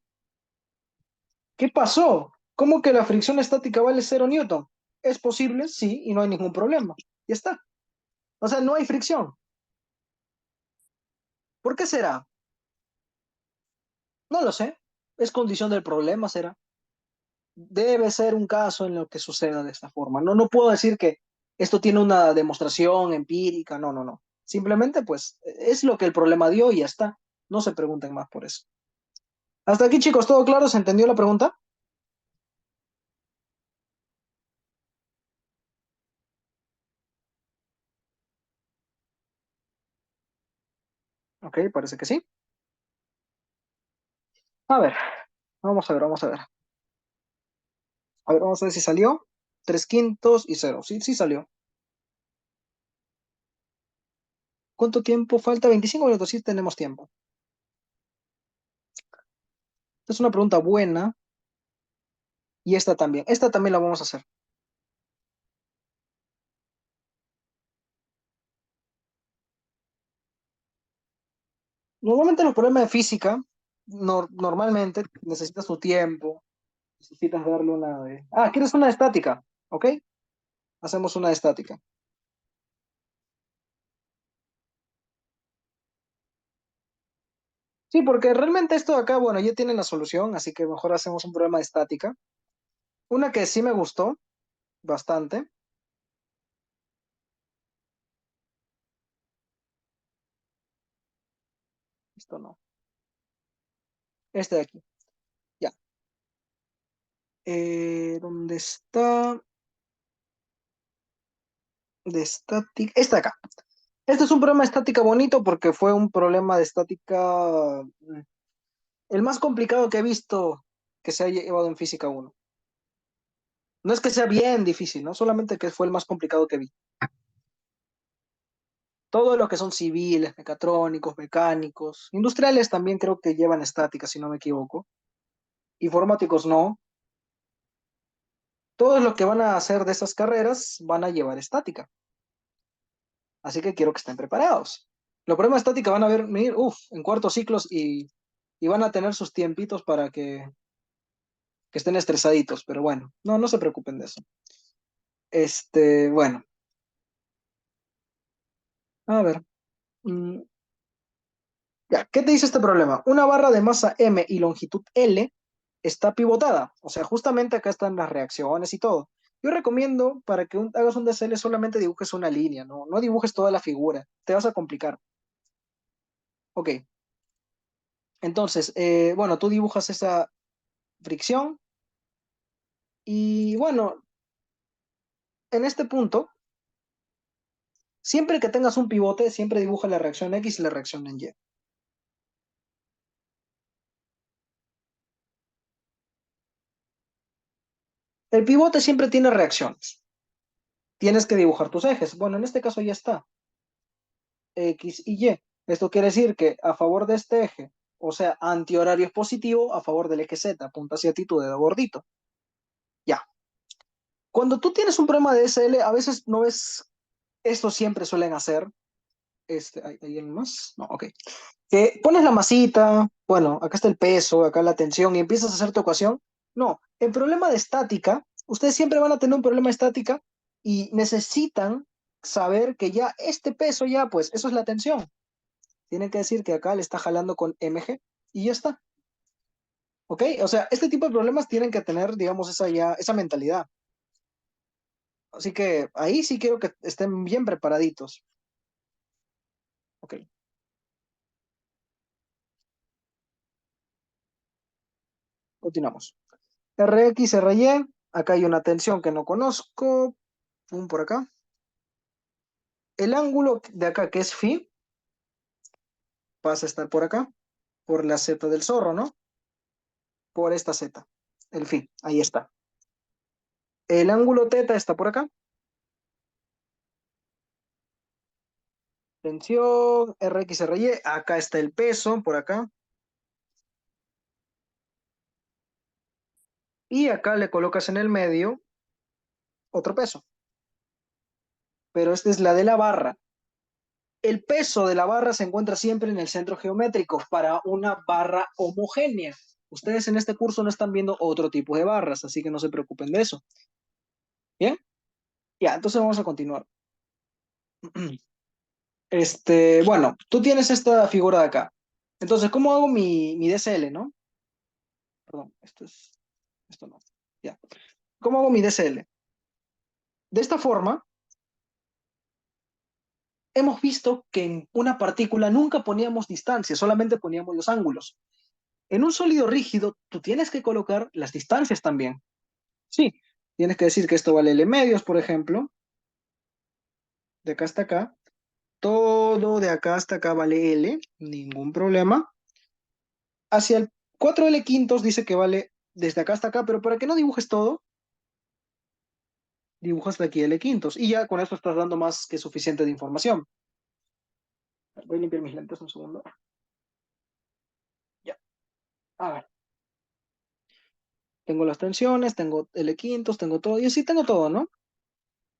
¿Qué pasó? ¿Cómo que la fricción estática vale 0 Newton? ¿Es posible? Sí, y no hay ningún problema. Ya está. O sea, no hay fricción. ¿Por qué será? No lo sé. Es condición del problema, será. Debe ser un caso en el que suceda de esta forma. No, no puedo decir que esto tiene una demostración empírica, no, no, no. Simplemente, pues, es lo que el problema dio y ya está. No se pregunten más por eso. Hasta aquí, chicos, ¿todo claro? ¿Se entendió la pregunta? Ok, parece que sí. A ver, vamos a ver, vamos a ver. A ver, vamos a ver si salió. 3/5 y cero. Sí, sí salió. ¿Cuánto tiempo falta? 25 minutos, sí tenemos tiempo. Esta es una pregunta buena y esta también. Esta también la vamos a hacer. Normalmente los problemas de física, normalmente necesitas tu tiempo, necesitas darle una de... Ah, ¿quieres una de estática? ¿Ok? Hacemos una de estática. Sí, porque realmente esto de acá, bueno, ya tiene la solución, así que mejor hacemos un problema de estática. Una que sí me gustó bastante, esto no, este de aquí, ya. ¿Dónde está? De estática, esta de acá. Este es un problema de estática bonito porque fue un problema de estática, el más complicado que he visto que se haya llevado en física uno. No es que sea bien difícil, ¿no? Solamente que fue el más complicado que vi. Todo lo que son civiles, mecatrónicos, mecánicos, industriales también creo que llevan estática, si no me equivoco. Informáticos no. Todos los que van a hacer de esas carreras van a llevar estática. Así que quiero que estén preparados. Los problemas de estática van a venir, en cuartos ciclos y van a tener sus tiempitos para que estén estresaditos, pero bueno, no, no se preocupen de eso. Bueno, a ver. mm, ya, ¿qué te dice este problema? Una barra de masa M y longitud L está pivotada. O sea, justamente acá están las reacciones y todo. Yo recomiendo para que hagas un DSL solamente dibujes una línea, ¿no? No dibujes toda la figura. Te vas a complicar. Ok, entonces, bueno, tú dibujas esa fricción y bueno, en este punto, siempre que tengas un pivote, siempre dibuja la reacción X y la reacción en Y. El pivote siempre tiene reacciones. Tienes que dibujar tus ejes. Bueno, en este caso ya está. X y Y. Esto quiere decir que a favor de este eje, o sea, antihorario es positivo, a favor del eje Z, punta hacia ti tu dedo gordito. Ya. Cuando tú tienes un problema de SL, a veces no ves, esto siempre suelen hacer. ¿Hay alguien más? No, ok. Que pones la masita, bueno, acá está el peso, acá la tensión, y empiezas a hacer tu ecuación. No, el problema de estática, ustedes siempre van a tener un problema de estática y necesitan saber que ya este peso ya, pues, eso es la tensión. Tienen que decir que acá le está jalando con MG y ya está. ¿Ok? O sea, este tipo de problemas tienen que tener, digamos, esa mentalidad. Así que ahí sí quiero que estén bien preparaditos. Ok, continuamos. RX, RY, acá hay una tensión que no conozco. Pum, por acá. El ángulo de acá, que es phi, pasa a estar por acá, por la Z del zorro, ¿no? Por esta Z, el phi, ahí está. El ángulo teta está por acá. Tensión, RX, RY, acá está el peso, por acá. Y acá le colocas en el medio otro peso, pero esta es la de la barra. El peso de la barra se encuentra siempre en el centro geométrico para una barra homogénea. Ustedes en este curso no están viendo otro tipo de barras, así que no se preocupen de eso. ¿Bien? Ya, entonces vamos a continuar. Bueno, tú tienes esta figura de acá. Entonces, ¿cómo hago mi DSL, no? Perdón, esto no. Ya. ¿Cómo hago mi DSL? De esta forma, hemos visto que en una partícula nunca poníamos distancia, solamente poníamos los ángulos. En un sólido rígido, tú tienes que colocar las distancias también. Sí, tienes que decir que esto vale L medios, por ejemplo, de acá hasta acá. Todo de acá hasta acá vale L, ningún problema. Hacia el 4L quintos dice que vale desde acá hasta acá, pero para que no dibujes todo, dibujas de aquí L quintos. Y ya con eso estás dando más que suficiente de información. Voy a limpiar mis lentes un segundo. Ya. A ver. Tengo las tensiones, tengo L quintos, tengo todo. Y así tengo todo, ¿no?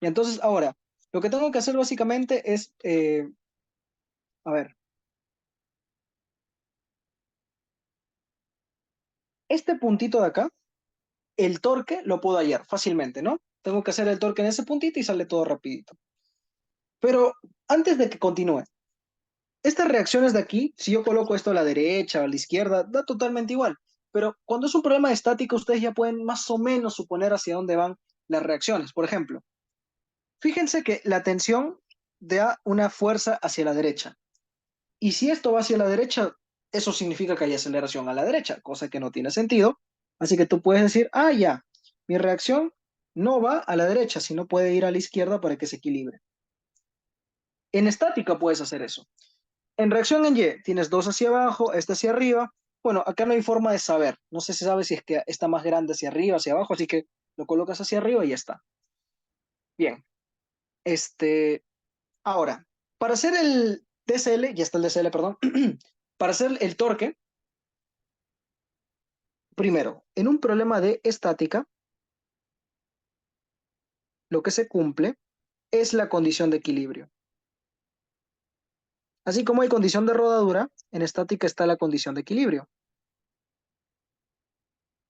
Y entonces ahora, lo que tengo que hacer básicamente es, a ver, este puntito de acá, el torque lo puedo hallar fácilmente, ¿no? Tengo que hacer el torque en ese puntito y sale todo rapidito. Pero antes de que continúe, estas reacciones de aquí, si yo coloco esto a la derecha o a la izquierda, da totalmente igual. Pero cuando es un problema de estática, ustedes ya pueden más o menos suponer hacia dónde van las reacciones. Por ejemplo, fíjense que la tensión da una fuerza hacia la derecha. Y si esto va hacia la derecha, eso significa que hay aceleración a la derecha, cosa que no tiene sentido. Así que tú puedes decir, ah, ya, mi reacción no va a la derecha, sino puede ir a la izquierda para que se equilibre. En estática puedes hacer eso. En reacción en Y, tienes dos hacia abajo, este hacia arriba. Bueno, acá no hay forma de saber. No sé si sabes si es que está más grande hacia arriba, hacia abajo, así que lo colocas hacia arriba y ya está. Bien, este, ahora, para hacer el DCL, ya está el DCL, perdón, para hacer el torque, primero, en un problema de estática, lo que se cumple es la condición de equilibrio. Así como hay condición de rodadura, en estática está la condición de equilibrio.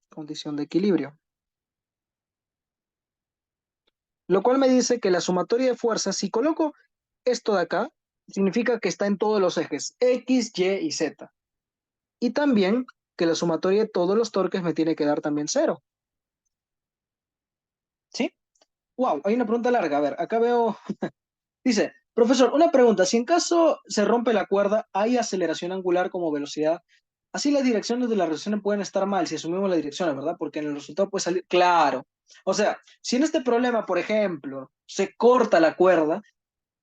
Condición de equilibrio. Lo cual me dice que la sumatoria de fuerzas, si coloco esto de acá, significa que está en todos los ejes, X, Y y Z. Y también que la sumatoria de todos los torques me tiene que dar también cero. ¿Sí? Wow, hay una pregunta larga. A ver, acá veo. Dice, profesor, una pregunta. Si en caso se rompe la cuerda, ¿hay aceleración angular como velocidad? Así las direcciones de las reacciones pueden estar mal si asumimos las direcciones, ¿verdad? Porque en el resultado puede salir claro. O sea, si en este problema, por ejemplo, se corta la cuerda,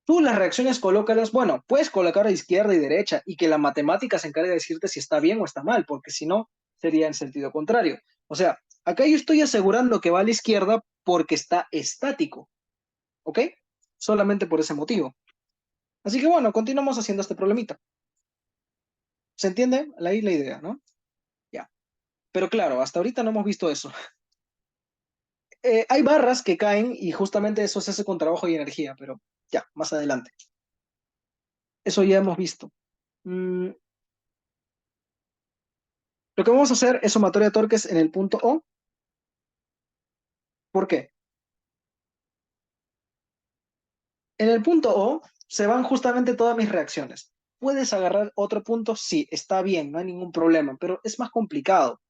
tú las reacciones colócalas, bueno, puedes colocar a izquierda y derecha y que la matemática se encargue de decirte si está bien o está mal, porque si no, sería en sentido contrario. O sea, acá yo estoy asegurando que va a la izquierda porque está estático, ¿ok? Solamente por ese motivo. Así que bueno, continuamos haciendo este problemita. ¿Se entiende? Ahí la idea, ¿no? Ya. Pero claro, hasta ahorita no hemos visto eso. Hay barras que caen y justamente eso se hace con trabajo y energía, pero ya, más adelante. Eso ya hemos visto. Mm, lo que vamos a hacer es sumatoria de torques en el punto O. ¿Por qué? En el punto O se van justamente todas mis reacciones. ¿Puedes agarrar otro punto? Sí, está bien, no hay ningún problema, pero es más complicado.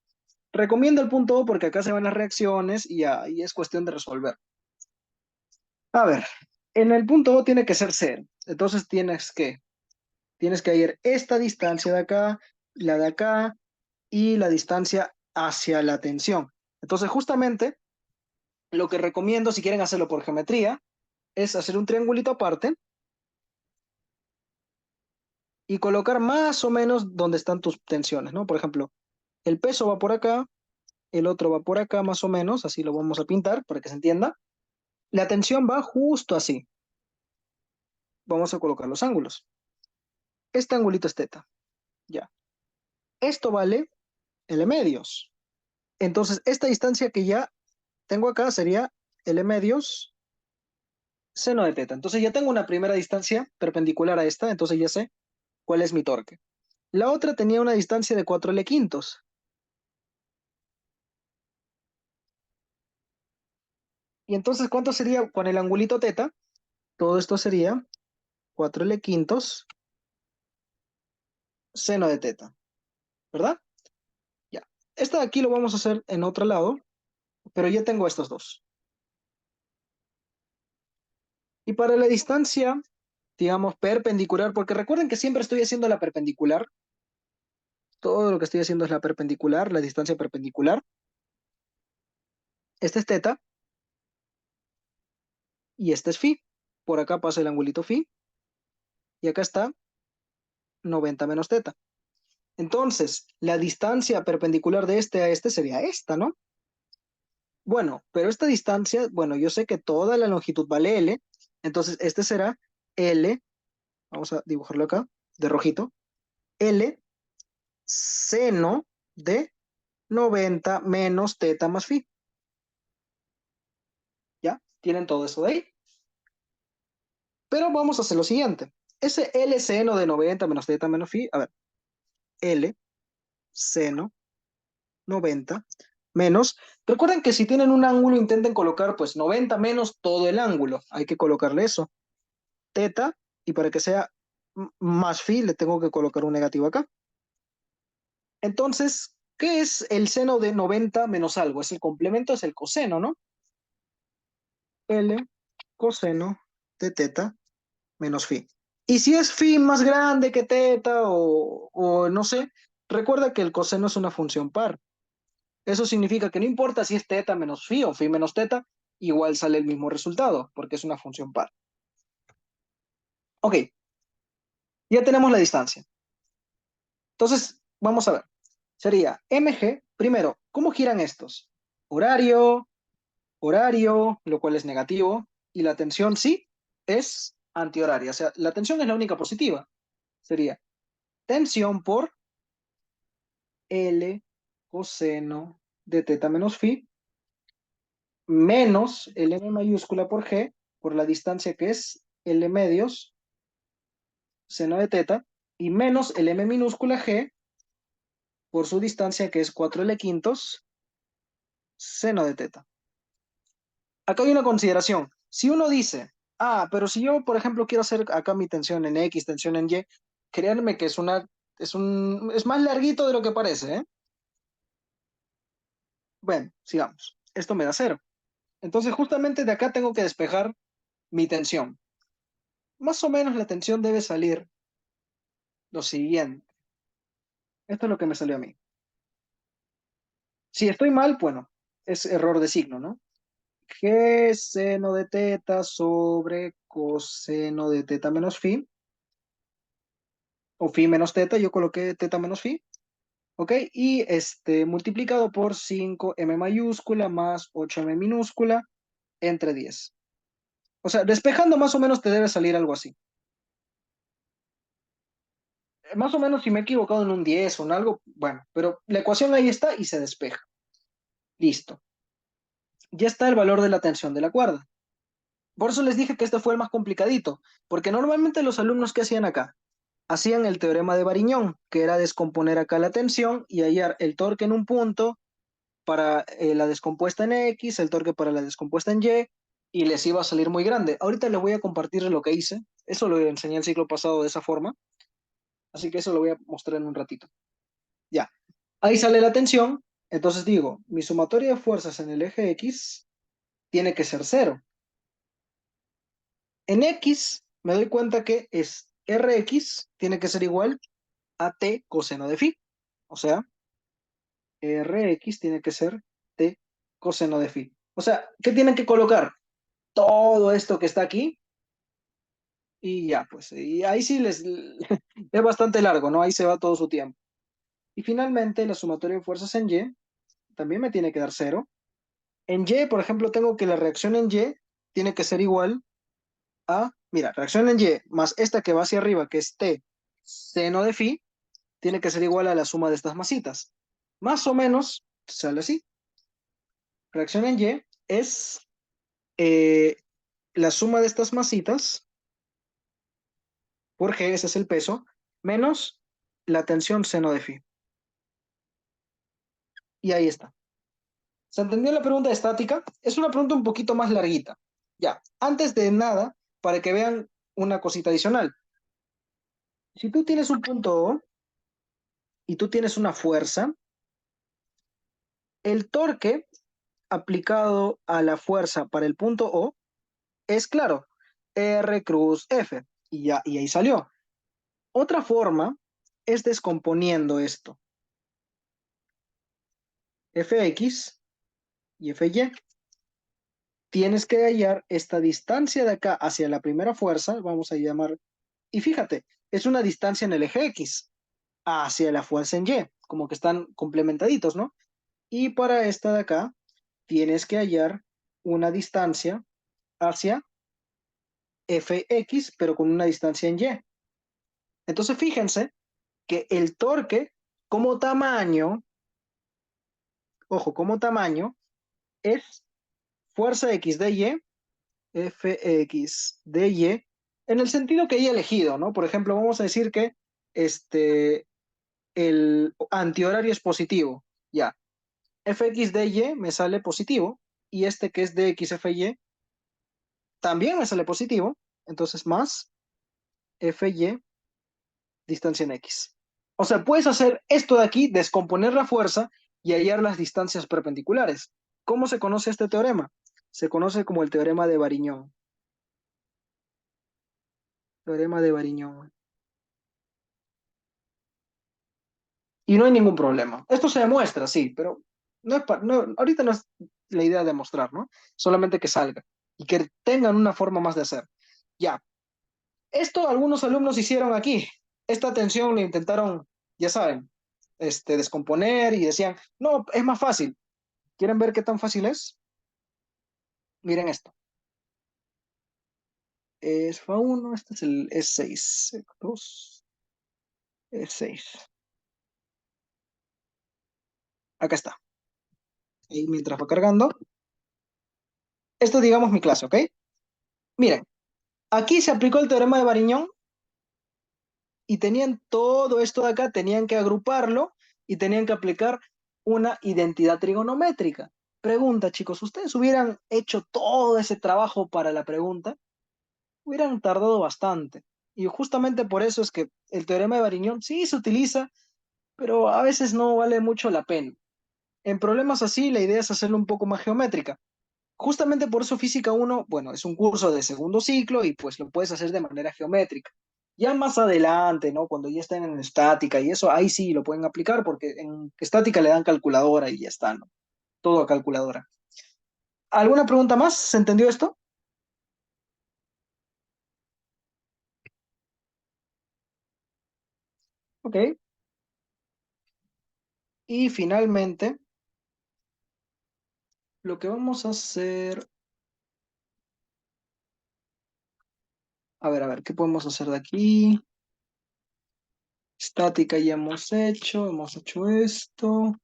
Recomiendo el punto O porque acá se van las reacciones y ahí es cuestión de resolver. A ver, en el punto O tiene que ser cero. Entonces tienes que ir esta distancia de acá, la de acá y la distancia hacia la tensión. Entonces, justamente lo que recomiendo, si quieren hacerlo por geometría, es hacer un triangulito aparte y colocar más o menos donde están tus tensiones, ¿no? Por ejemplo, el peso va por acá, el otro va por acá más o menos, así lo vamos a pintar para que se entienda. La tensión va justo así. Vamos a colocar los ángulos. Este angulito es teta, ya. Esto vale L medios. Entonces, esta distancia que ya tengo acá sería L medios seno de teta. Entonces ya tengo una primera distancia perpendicular a esta, entonces ya sé cuál es mi torque. La otra tenía una distancia de 4L quintos. Y entonces, ¿cuánto sería con el angulito teta? Todo esto sería 4L quintos seno de teta, ¿verdad? Ya. Esta de aquí lo vamos a hacer en otro lado, pero ya tengo estos dos. Y para la distancia, digamos, perpendicular, porque recuerden que siempre estoy haciendo la perpendicular, todo lo que estoy haciendo es la perpendicular, la distancia perpendicular. Este es teta y este es phi. Por acá pasa el angulito phi. y acá está 90 menos teta. Entonces, la distancia perpendicular de este a este sería esta, ¿no? Bueno, pero esta distancia, bueno, yo sé que toda la longitud vale L, entonces este será L, vamos a dibujarlo acá, de rojito, L seno de 90 menos teta más phi. ¿Ya? ¿Tienen todo eso de ahí? Pero vamos a hacer lo siguiente. Ese L seno de 90 menos teta menos phi, a ver, L seno 90 menos. Recuerden que si tienen un ángulo, intenten colocar pues 90 menos todo el ángulo. Hay que colocarle eso. Teta, y para que sea más phi, le tengo que colocar un negativo acá. Entonces, ¿qué es el seno de 90 menos algo? Es el complemento, es el coseno, ¿no? L coseno de teta menos phi. Y si es phi más grande que teta o no sé, recuerda que el coseno es una función par. Eso significa que no importa si es teta menos phi o phi menos teta, igual sale el mismo resultado, porque es una función par. Ok, ya tenemos la distancia. Entonces, vamos a ver. Sería mg, primero, ¿cómo giran estos? Horario, horario, lo cual es negativo, y la tensión sí es antihoraria. O sea, la tensión es la única positiva. Sería tensión por L coseno de teta menos phi menos el m mayúscula por g, por la distancia que es L medios, seno de teta, y menos el m minúscula g por su distancia que es 4L quintos, seno de teta. Acá hay una consideración. Si uno dice, pero si yo, por ejemplo, quiero hacer acá mi tensión en X, tensión en Y, créanme que es más larguito de lo que parece, ¿eh? Bueno, sigamos. Esto me da cero. Entonces, justamente de acá tengo que despejar mi tensión. Más o menos la tensión debe salir lo siguiente. Esto es lo que me salió a mí. Si estoy mal, bueno, es error de signo, ¿no? G seno de teta sobre coseno de teta menos phi, o phi menos teta, yo coloqué teta menos phi, ¿ok? Y multiplicado por 5m mayúscula más 8m minúscula entre 10. O sea, despejando más o menos te debe salir algo así. Más o menos si me he equivocado en un 10 o en algo, bueno, pero la ecuación ahí está y se despeja. Listo. Ya está el valor de la tensión de la cuerda. Por eso les dije que este fue el más complicadito, porque normalmente los alumnos que hacían acá, hacían el teorema de Variñón, que era descomponer acá la tensión y hallar el torque en un punto para la descompuesta en X, el torque para la descompuesta en Y, y les iba a salir muy grande. Ahorita les voy a compartir lo que hice, eso lo enseñé el ciclo pasado de esa forma, así que eso lo voy a mostrar en un ratito. Ya, ahí sale la tensión, entonces digo, mi sumatoria de fuerzas en el eje X tiene que ser cero. En X me doy cuenta que es Rx tiene que ser igual a T coseno de phi. O sea, Rx tiene que ser T coseno de phi. O sea, ¿qué tienen que colocar? Todo esto que está aquí y ya, pues. Y ahí sí les es bastante largo, ¿no? Ahí se va todo su tiempo. Y finalmente, la sumatoria de fuerzas en Y también me tiene que dar cero. En Y, por ejemplo, tengo que la reacción en Y tiene que ser igual mira, reacción en Y más esta que va hacia arriba, que es T seno de phi, tiene que ser igual a la suma de estas masitas. Más o menos sale así. Reacción en Y es eh, la suma de estas masitas por G, ese es el peso, menos la tensión seno de phi. Y ahí está. ¿Se entendió la pregunta estática? Es una pregunta un poquito más larguita. Ya, antes de nada, para que vean una cosita adicional. Si tú tienes un punto O y tú tienes una fuerza, el torque aplicado a la fuerza para el punto O es claro, R cruz F, y ahí salió. Otra forma es descomponiendo esto, Fx y Fy. Tienes que hallar esta distancia de acá hacia la primera fuerza, vamos a llamar Y fíjate, es una distancia en el eje X hacia la fuerza en Y, como que están complementaditos, ¿no? Y para esta de acá, tienes que hallar una distancia hacia Fx, pero con una distancia en Y. Entonces, fíjense que el torque como tamaño, ojo, como tamaño, es fuerza X de Y, Fx de Y, en el sentido que haya elegido, ¿no? Por ejemplo, vamos a decir que este, el antihorario es positivo, ya. Fx de Y me sale positivo, y este que es de XFY también me sale positivo, entonces más Fy distancia en X. O sea, puedes hacer esto de aquí, descomponer la fuerza y hallar las distancias perpendiculares. ¿Cómo se conoce este teorema? Se conoce como el teorema de Variñón. Teorema de Variñón. Y no hay ningún problema. Esto se demuestra, sí, pero ahorita no es la idea de demostrar, ¿no? Solamente que salga y que tengan una forma más de hacer. Ya, esto algunos alumnos hicieron aquí. Esta tensión lo intentaron, ya saben, descomponer y decían, no, es más fácil. ¿Quieren ver qué tan fácil es? Miren esto. Es Fa1, este es el E6, E2, E6. Acá está. Y mientras va cargando, esto es, digamos, mi clase, ¿ok? Miren, aquí se aplicó el teorema de Variñón y tenían todo esto de acá, tenían que agruparlo y tenían que aplicar una identidad trigonométrica. Pregunta, chicos, ¿ustedes hubieran hecho todo ese trabajo para la pregunta? Hubieran tardado bastante. Y justamente por eso es que el teorema de Variñón sí se utiliza, pero a veces no vale mucho la pena. En problemas así, la idea es hacerlo un poco más geométrica. Justamente por eso Física 1, bueno, es un curso de segundo ciclo y pues lo puedes hacer de manera geométrica. Ya más adelante, ¿no? Cuando ya estén en estática y eso, ahí sí lo pueden aplicar porque en estática le dan calculadora y ya está, ¿no? Todo a calculadora. ¿Alguna pregunta más? ¿Se entendió esto? Ok. Y finalmente, lo que vamos a hacer, a ver, ¿qué podemos hacer de aquí? Estática ya hemos hecho esto.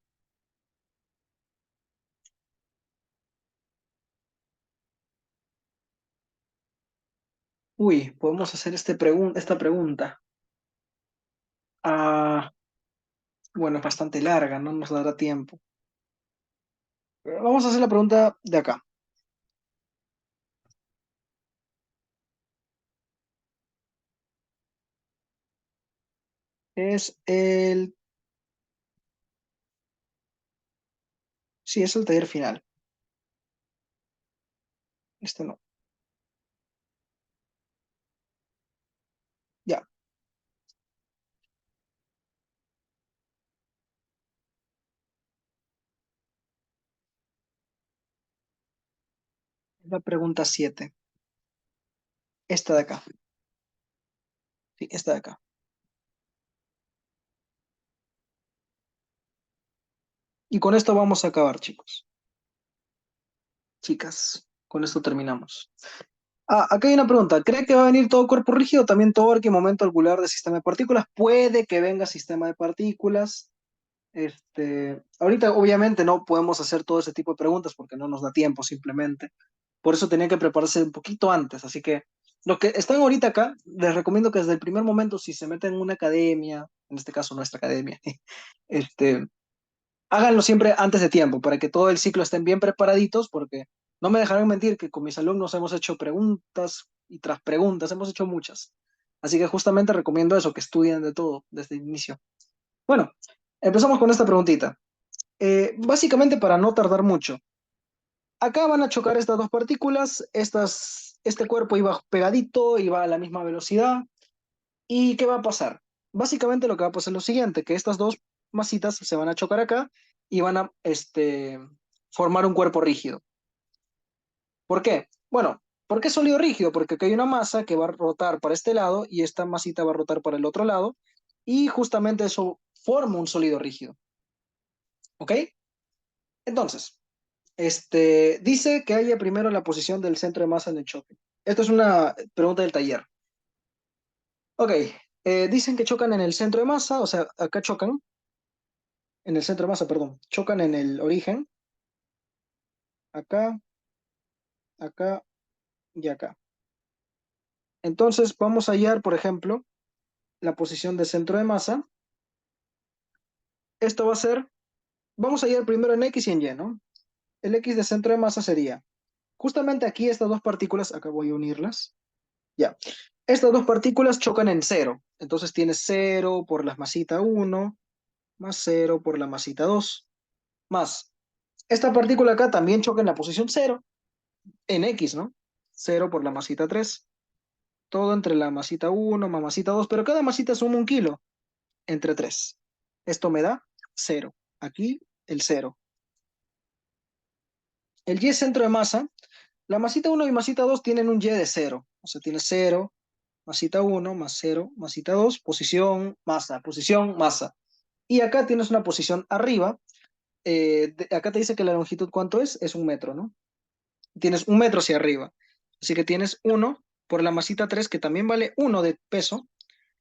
Uy, podemos hacer esta pregunta. Ah, bueno, es bastante larga, no nos dará tiempo. Vamos a hacer la pregunta de acá. Es el... Sí, es el taller final. Este no. Ya, la pregunta 7. Esta de acá. Sí, esta de acá. Y con esto vamos a acabar, chicos. Chicas, con esto terminamos. Ah, acá hay una pregunta. ¿Cree que va a venir todo cuerpo rígido, también torque y momento angular de sistema de partículas? Puede que venga sistema de partículas. Ahorita obviamente no podemos hacer todo ese tipo de preguntas porque no nos da tiempo simplemente. Por eso tenía que prepararse un poquito antes. Así que los que están ahorita acá, les recomiendo que desde el primer momento, si se meten en una academia, en este caso nuestra academia, este, háganlo siempre antes de tiempo para que todo el ciclo estén bien preparaditos porque no me dejarán mentir que con mis alumnos hemos hecho preguntas y tras preguntas, hemos hecho muchas. Así que justamente recomiendo eso, que estudien de todo desde el inicio. Bueno, empezamos con esta preguntita. Básicamente para no tardar mucho. Acá van a chocar estas dos partículas, este cuerpo iba pegadito, iba a la misma velocidad. ¿Y qué va a pasar? Básicamente lo que va a pasar es lo siguiente, que estas dos masitas se van a chocar acá y van a formar un cuerpo rígido. ¿Por qué? Bueno, ¿Por qué sólido rígido? Porque acá hay una masa que va a rotar para este lado y esta masita va a rotar para el otro lado y justamente eso forma un sólido rígido. ¿Ok? Entonces, dice que haya primero la posición del centro de masa en el choque. Esto es una pregunta del taller. Ok, dicen que chocan en el centro de masa, o sea, acá chocan, en el centro de masa, perdón, chocan en el origen, acá, acá y acá. Entonces vamos a hallar, por ejemplo, la posición de centro de masa. Esto va a ser, vamos a hallar primero en X y en Y, ¿no? El X de centro de masa sería, justamente aquí estas dos partículas, acá voy a unirlas, ya. Estas dos partículas chocan en cero, entonces tienes cero por la masita uno más cero por la masita 2 más. Esta partícula acá también choca en la posición cero en X, ¿no? Cero por la masita 3 todo entre la masita uno más masita 2 pero cada masita suma 1 kilo entre 3. Esto me da cero. Aquí el cero. El Y es centro de masa. La masita uno y masita 2 tienen un Y de cero. O sea, tiene cero, masita uno más cero, masita 2 posición, masa. Y acá tienes una posición arriba. Acá te dice que la longitud, ¿cuánto es? Es 1 metro, ¿no? Tienes 1 metro hacia arriba. Así que tienes uno por la masita 3 que también vale uno de peso,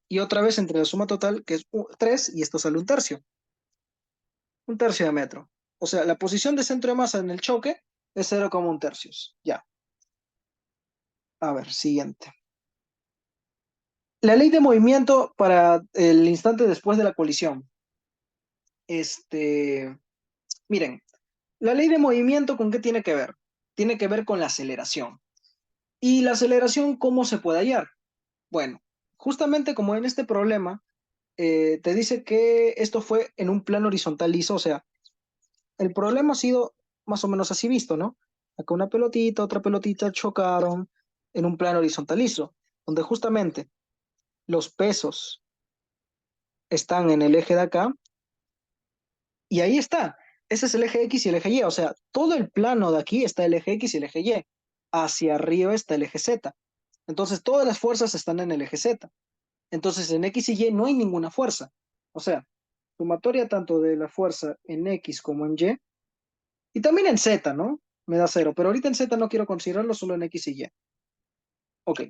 y otra vez entre la suma total, que es 3 y esto sale 1 tercio. 1 tercio de metro. O sea, la posición de centro de masa en el choque es 0,1 tercios. Ya. A ver, siguiente. La ley de movimiento para el instante después de la colisión. Este, miren, la ley de movimiento, ¿con qué tiene que ver? Tiene que ver con la aceleración. ¿Y la aceleración cómo se puede hallar? Bueno, justamente como en este problema, te dice que esto fue en un plano horizontal liso, o sea, el problema ha sido más o menos así visto, ¿no? Acá una pelotita, otra pelotita chocaron en un plano horizontal liso, donde justamente los pesos están en el eje de acá, y ahí está. Ese es el eje X y el eje Y, o sea, todo el plano de aquí está el eje X y el eje Y. Hacia arriba está el eje Z. Entonces, todas las fuerzas están en el eje Z. Entonces, en X y Y no hay ninguna fuerza. O sea, sumatoria tanto de la fuerza en X como en Y, y también en Z, ¿no? Me da cero, pero ahorita en Z no quiero considerarlo, solo en X y Y. Ok.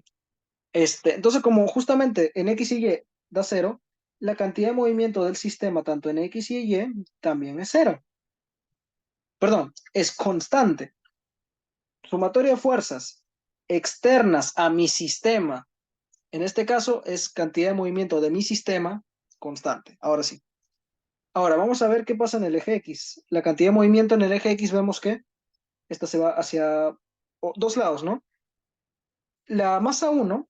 Entonces, como justamente en X y Y da cero, la cantidad de movimiento del sistema, tanto en X y Y, también es cero. Perdón, es constante. Sumatoria de fuerzas externas a mi sistema, en este caso es cantidad de movimiento de mi sistema constante. Ahora sí. Ahora vamos a ver qué pasa en el eje X. La cantidad de movimiento en el eje X vemos que esta se va hacia dos lados, ¿no? La masa uno,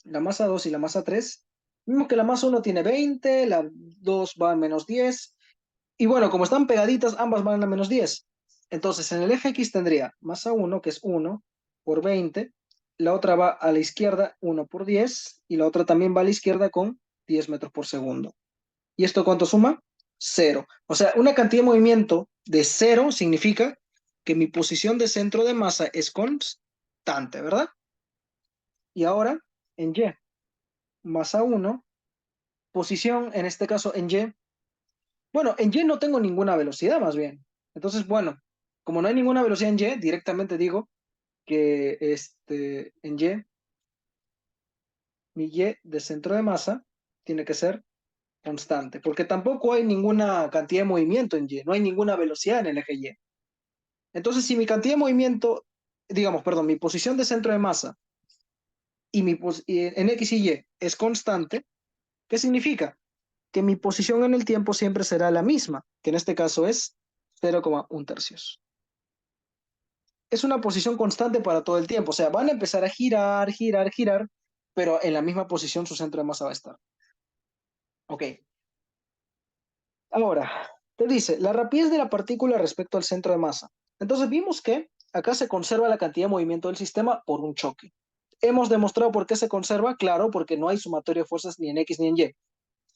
la masa 2 y la masa 3, vemos que la masa uno tiene 20, la 2 va a -10, y bueno, como están pegaditas, ambas van a -10. Entonces, en el eje X tendría masa uno que es 1 por 20, la otra va a la izquierda 1 por 10, y la otra también va a la izquierda con 10 metros por segundo. ¿Y esto cuánto suma? Cero. O sea, una cantidad de movimiento de cero significa que mi posición de centro de masa es constante, ¿verdad? Y ahora, en Y, masa uno, posición, en este caso en Y. Bueno, en Y no tengo ninguna velocidad, más bien. Entonces, bueno, como no hay ninguna velocidad en Y, directamente digo que en Y, mi Y de centro de masa tiene que ser constante, porque tampoco hay ninguna cantidad de movimiento en Y, no hay ninguna velocidad en el eje Y. Entonces, si mi cantidad de movimiento, digamos, perdón, mi posición de centro de masa y en X y Y es constante, ¿qué significa? Que mi posición en el tiempo siempre será la misma, que en este caso es 0,1 tercios. Es una posición constante para todo el tiempo, o sea, van a empezar a girar, girar, girar, pero en la misma posición su centro de masa va a estar. Ok, ahora, te dice la rapidez de la partícula respecto al centro de masa. Entonces vimos que acá se conserva la cantidad de movimiento del sistema por un choque. Hemos demostrado por qué se conserva, claro, porque no hay sumatoria de fuerzas ni en X ni en Y.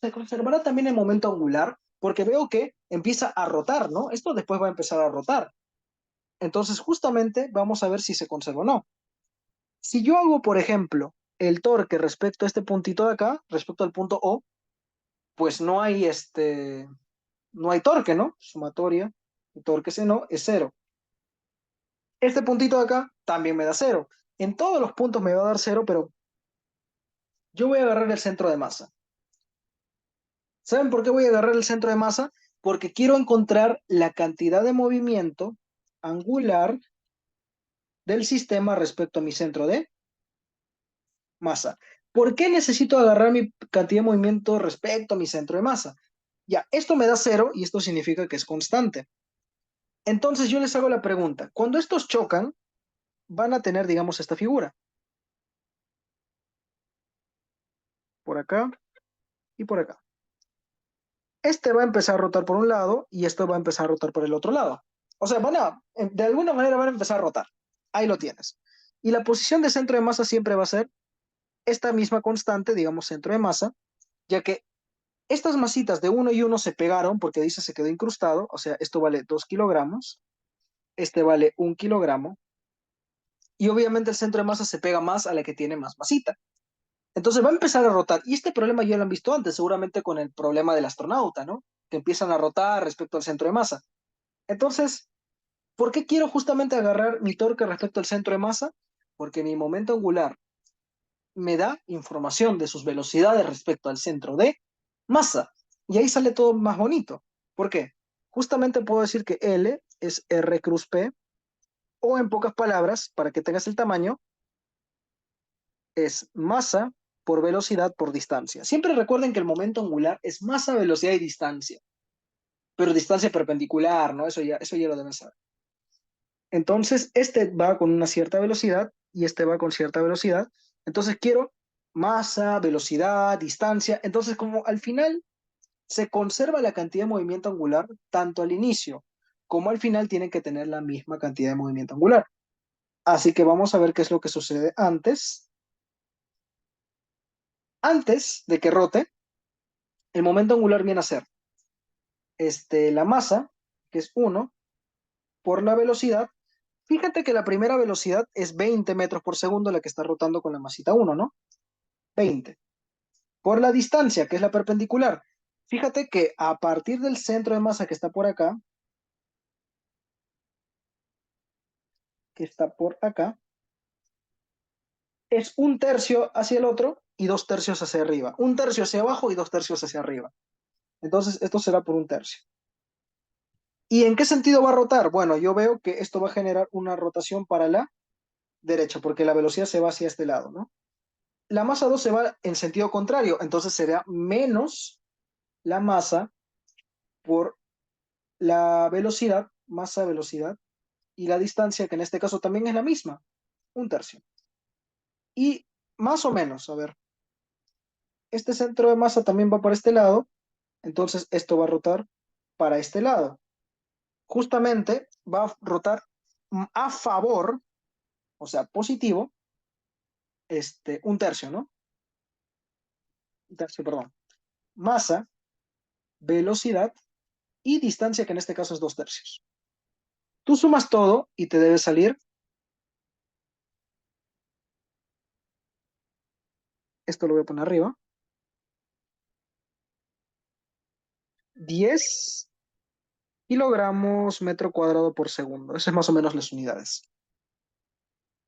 Se conservará también el momento angular, porque veo que empieza a rotar, ¿no? Esto después va a empezar a rotar. Entonces, justamente vamos a ver si se conserva o no. Si yo hago, por ejemplo, el torque respecto a este puntito de acá, respecto al punto O, pues no hay torque, ¿no? Sumatoria, el torque ese no, es cero. Este puntito de acá también me da cero. En todos los puntos me va a dar cero, pero yo voy a agarrar el centro de masa. ¿Saben por qué voy a agarrar el centro de masa? Porque quiero encontrar la cantidad de movimiento angular del sistema respecto a mi centro de masa. ¿Por qué necesito agarrar mi cantidad de movimiento respecto a mi centro de masa? Ya, esto me da cero y esto significa que es constante. Entonces yo les hago la pregunta, cuando estos chocan, van a tener, digamos, esta figura, por acá y por acá. Este va a empezar a rotar por un lado y esto va a empezar a rotar por el otro lado. O sea, de alguna manera van a empezar a rotar. Ahí lo tienes. Y la posición de centro de masa siempre va a ser esta misma constante, digamos, centro de masa, ya que estas masitas de uno y uno se pegaron porque dice se quedó incrustado, o sea, esto vale 2 kilogramos, este vale 1 kilogramo, y obviamente el centro de masa se pega más a la que tiene más masita. Entonces va a empezar a rotar. Y este problema ya lo han visto antes, seguramente con el problema del astronauta, ¿no? Que empiezan a rotar respecto al centro de masa. Entonces, ¿por qué quiero justamente agarrar mi torque respecto al centro de masa? Porque mi momento angular me da información de sus velocidades respecto al centro de masa. Y ahí sale todo más bonito. ¿Por qué? Justamente puedo decir que L es R cruz P, o en pocas palabras, para que tengas el tamaño, es masa por velocidad por distancia. Siempre recuerden que el momento angular es masa, velocidad y distancia, pero distancia perpendicular, ¿no? Eso ya lo deben saber. Entonces, este va con una cierta velocidad y este va con cierta velocidad. Entonces, quiero masa, velocidad, distancia. Entonces, como al final se conserva la cantidad de movimiento angular, tanto al inicio como al final tienen que tener la misma cantidad de movimiento angular. Así que vamos a ver qué es lo que sucede antes. Antes de que rote, el momento angular viene a ser la masa, que es uno por la velocidad. Fíjate que la primera velocidad es 20 metros por segundo, la que está rotando con la masita uno, ¿no? 20. Por la distancia, que es la perpendicular. Fíjate que a partir del centro de masa que está por acá, que está por acá, es un tercio hacia el otro y 2 tercios hacia arriba. Un tercio hacia abajo y 2 tercios hacia arriba. Entonces, esto será por un tercio. ¿Y en qué sentido va a rotar? Bueno, yo veo que esto va a generar una rotación para la derecha, porque la velocidad se va hacia este lado, ¿no? La masa 2 se va en sentido contrario, entonces será menos la masa por la velocidad, masa, velocidad, y la distancia, que en este caso también es la misma, un tercio. Y más o menos, a ver, este centro de masa también va para este lado, entonces esto va a rotar para este lado. Justamente va a rotar a favor, o sea, positivo, un tercio, ¿no? Un tercio, perdón. Masa, velocidad y distancia, que en este caso es 2 tercios. Tú sumas todo y te debe salir, esto lo voy a poner arriba, 10 kilogramos metro cuadrado por segundo. Eso es más o menos las unidades.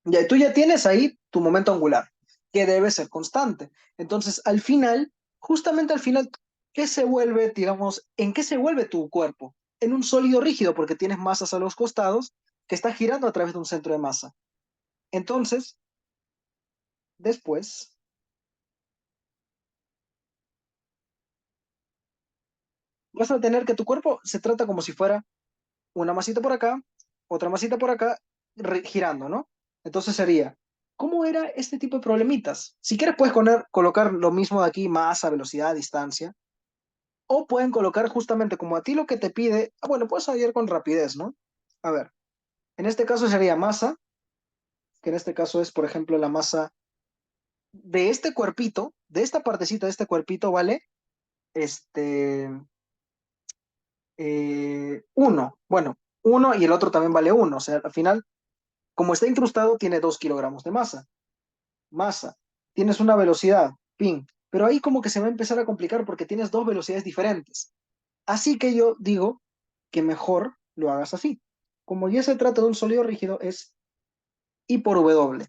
Ya, tú ya tienes ahí tu momento angular, que debe ser constante. Entonces, al final, justamente al final, ¿qué se vuelve, digamos, en qué se vuelve tu cuerpo? En un sólido rígido, porque tienes masas a los costados que está girando a través de un centro de masa. Entonces, después, vas a tener que tu cuerpo se trata como si fuera una masita por acá, otra masita por acá, girando, ¿no? Entonces sería, ¿cómo era este tipo de problemitas? Si quieres puedes colocar lo mismo de aquí, masa, velocidad, distancia, o pueden colocar justamente como a ti lo que te pide, bueno, puedes hallar con rapidez, ¿no? A ver, en este caso sería masa, que en este caso es, por ejemplo, la masa de este cuerpito, de esta partecita de este cuerpito, ¿vale? Este, 1. Bueno, uno y el otro también vale uno. O sea, al final, como está incrustado, tiene 2 kilogramos de masa. Masa. Tienes una velocidad, pin. Pero ahí como que se va a empezar a complicar porque tienes dos velocidades diferentes. Así que yo digo que mejor lo hagas así. Como ya se trata de un sólido rígido, es I por W.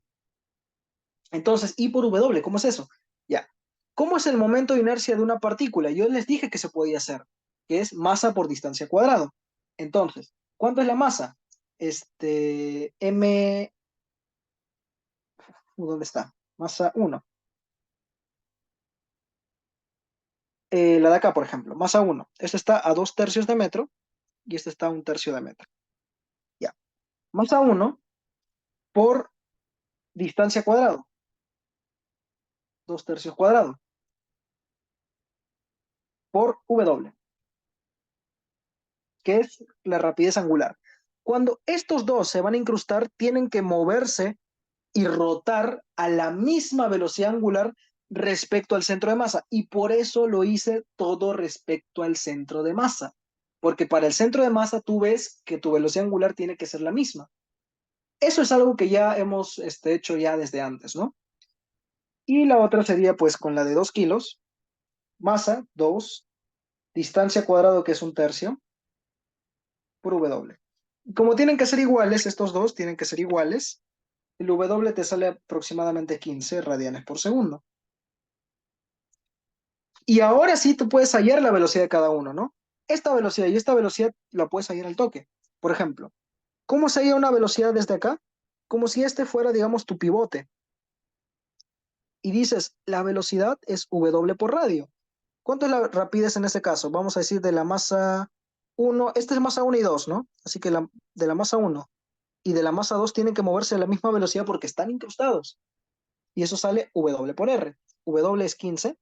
Entonces, I por W, ¿cómo es eso? Ya. ¿Cómo es el momento de inercia de una partícula? Yo les dije que se podía hacer, que es masa por distancia cuadrado. Entonces, ¿cuánto es la masa? M, ¿dónde está? Masa 1. La de acá, por ejemplo, masa 1. Esta está a 2 tercios de metro y esta está a 1 tercio de metro. Ya. Masa 1 por distancia cuadrado, 2 tercios cuadrado, por W, que es la rapidez angular. Cuando estos dos se van a incrustar, tienen que moverse y rotar a la misma velocidad angular respecto al centro de masa. Y por eso lo hice todo respecto al centro de masa. Porque para el centro de masa tú ves que tu velocidad angular tiene que ser la misma. Eso es algo que ya hemos hecho ya desde antes, ¿no? Y la otra sería pues con la de 2 kilos, masa 2, distancia cuadrado que es 1 tercio, por W. Como tienen que ser iguales, estos dos tienen que ser iguales, el W te sale aproximadamente 15 radianes por segundo. Y ahora sí tú puedes hallar la velocidad de cada uno, ¿no? Esta velocidad y esta velocidad la puedes hallar al toque. Por ejemplo, ¿cómo se halla una velocidad desde acá? Como si este fuera, digamos, tu pivote. Y dices, la velocidad es W por radio. ¿Cuánto es la rapidez en ese caso? Vamos a decir de la masa uno, este es masa uno y 2, ¿no? Así que de la masa uno y de la masa 2 tienen que moverse a la misma velocidad porque están incrustados. Y eso sale W por R. W es 15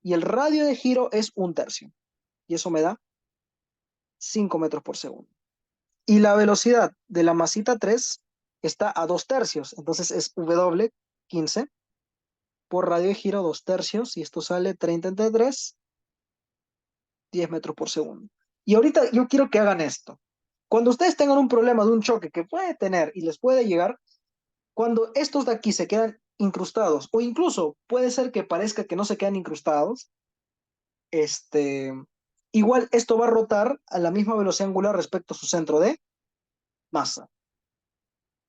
y el radio de giro es 1 tercio. Y eso me da 5 metros por segundo. Y la velocidad de la masita 3 está a 2 tercios. Entonces es W 15 por radio de giro 2 tercios. Y esto sale 30 entre 3, 10 metros por segundo. Y ahorita yo quiero que hagan esto. Cuando ustedes tengan un problema de un choque que puede tener y les puede llegar, cuando estos de aquí se quedan incrustados, o incluso puede ser que parezca que no se quedan incrustados, este, igual esto va a rotar a la misma velocidad angular respecto a su centro de masa.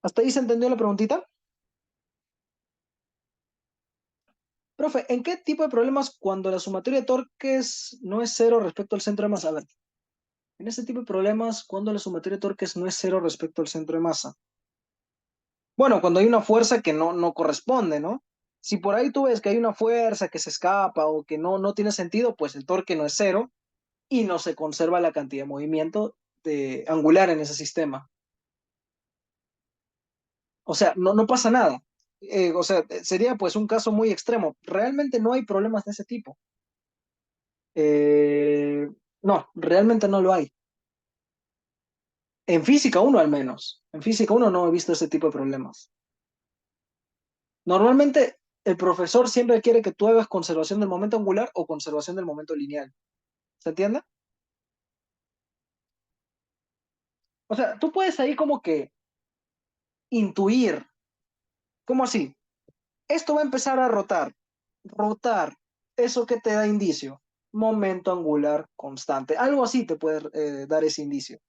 ¿Hasta ahí se entendió la preguntita? Profe, ¿en qué tipo de problemas cuando la sumatoria de torques no es cero respecto al centro de masa? A ver, en este tipo de problemas, cuando la sumatoria de torques no es cero respecto al centro de masa. Bueno, cuando hay una fuerza que no corresponde, ¿no? Si por ahí tú ves que hay una fuerza que se escapa o que no tiene sentido, pues el torque no es cero y no se conserva la cantidad de movimiento angular en ese sistema. O sea, no pasa nada. O sea, sería pues un caso muy extremo. Realmente no hay problemas de ese tipo. Eh, no, realmente no lo hay. En física uno al menos. En física uno no he visto ese tipo de problemas. Normalmente el profesor siempre quiere que tú hagas conservación del momento angular o conservación del momento lineal. ¿Se entiende? O sea, tú puedes ahí como que intuir. ¿Cómo así? Esto va a empezar a rotar. Rotar. ¿Eso qué te da indicio? Momento angular constante. Algo así te puede dar ese indicio.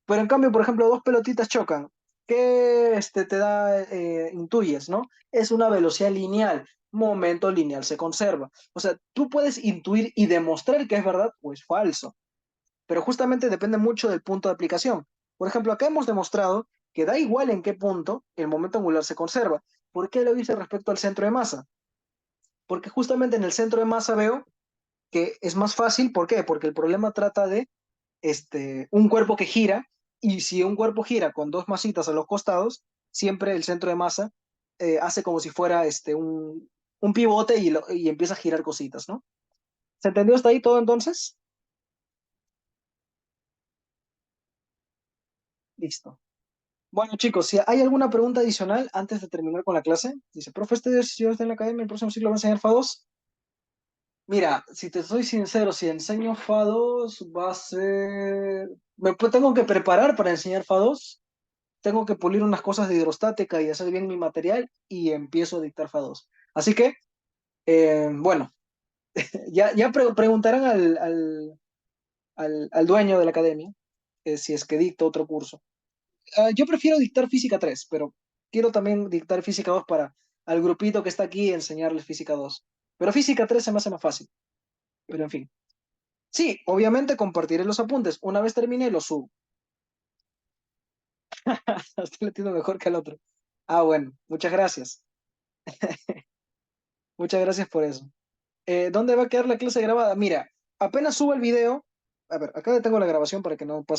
Pero en cambio, por ejemplo, dos pelotitas chocan. ¿Qué te da, intuyes, ¿no? Es una velocidad lineal. Momento lineal se conserva. O sea, tú puedes intuir y demostrar que es verdad o es falso. Pero justamente depende mucho del punto de aplicación. Por ejemplo, acá hemos demostrado que da igual en qué punto el momento angular se conserva. ¿Por qué lo hice respecto al centro de masa? Porque justamente en el centro de masa veo que es más fácil. ¿Por qué? Porque el problema trata de un cuerpo que gira, y si un cuerpo gira con dos masitas a los costados, siempre el centro de masa hace como si fuera un pivote y empieza a girar cositas, ¿no? ¿Se entendió hasta ahí todo entonces? Listo. Bueno, chicos, si hay alguna pregunta adicional antes de terminar con la clase, dice, profe, yo estoy en la academia, el próximo ciclo va a enseñar FA2. Mira, si te soy sincero, si enseño FA2 va a ser... tengo que preparar para enseñar FA2, tengo que pulir unas cosas de hidrostática y hacer bien mi material y empiezo a dictar FA2. Así que, bueno, ya preguntarán al dueño de la academia si es que dicto otro curso. Yo prefiero dictar física 3, pero quiero también dictar física 2 para al grupito que está aquí enseñarles física 2. Pero física 3 se me hace más fácil. Pero en fin. Sí, obviamente compartiré los apuntes. Una vez termine, los subo. Estoy latiendo mejor que el otro. Ah, bueno, muchas gracias. Muchas gracias por eso. ¿Dónde va a quedar la clase grabada? Mira, apenas subo el video. A ver, acá tengo la grabación para que no pase.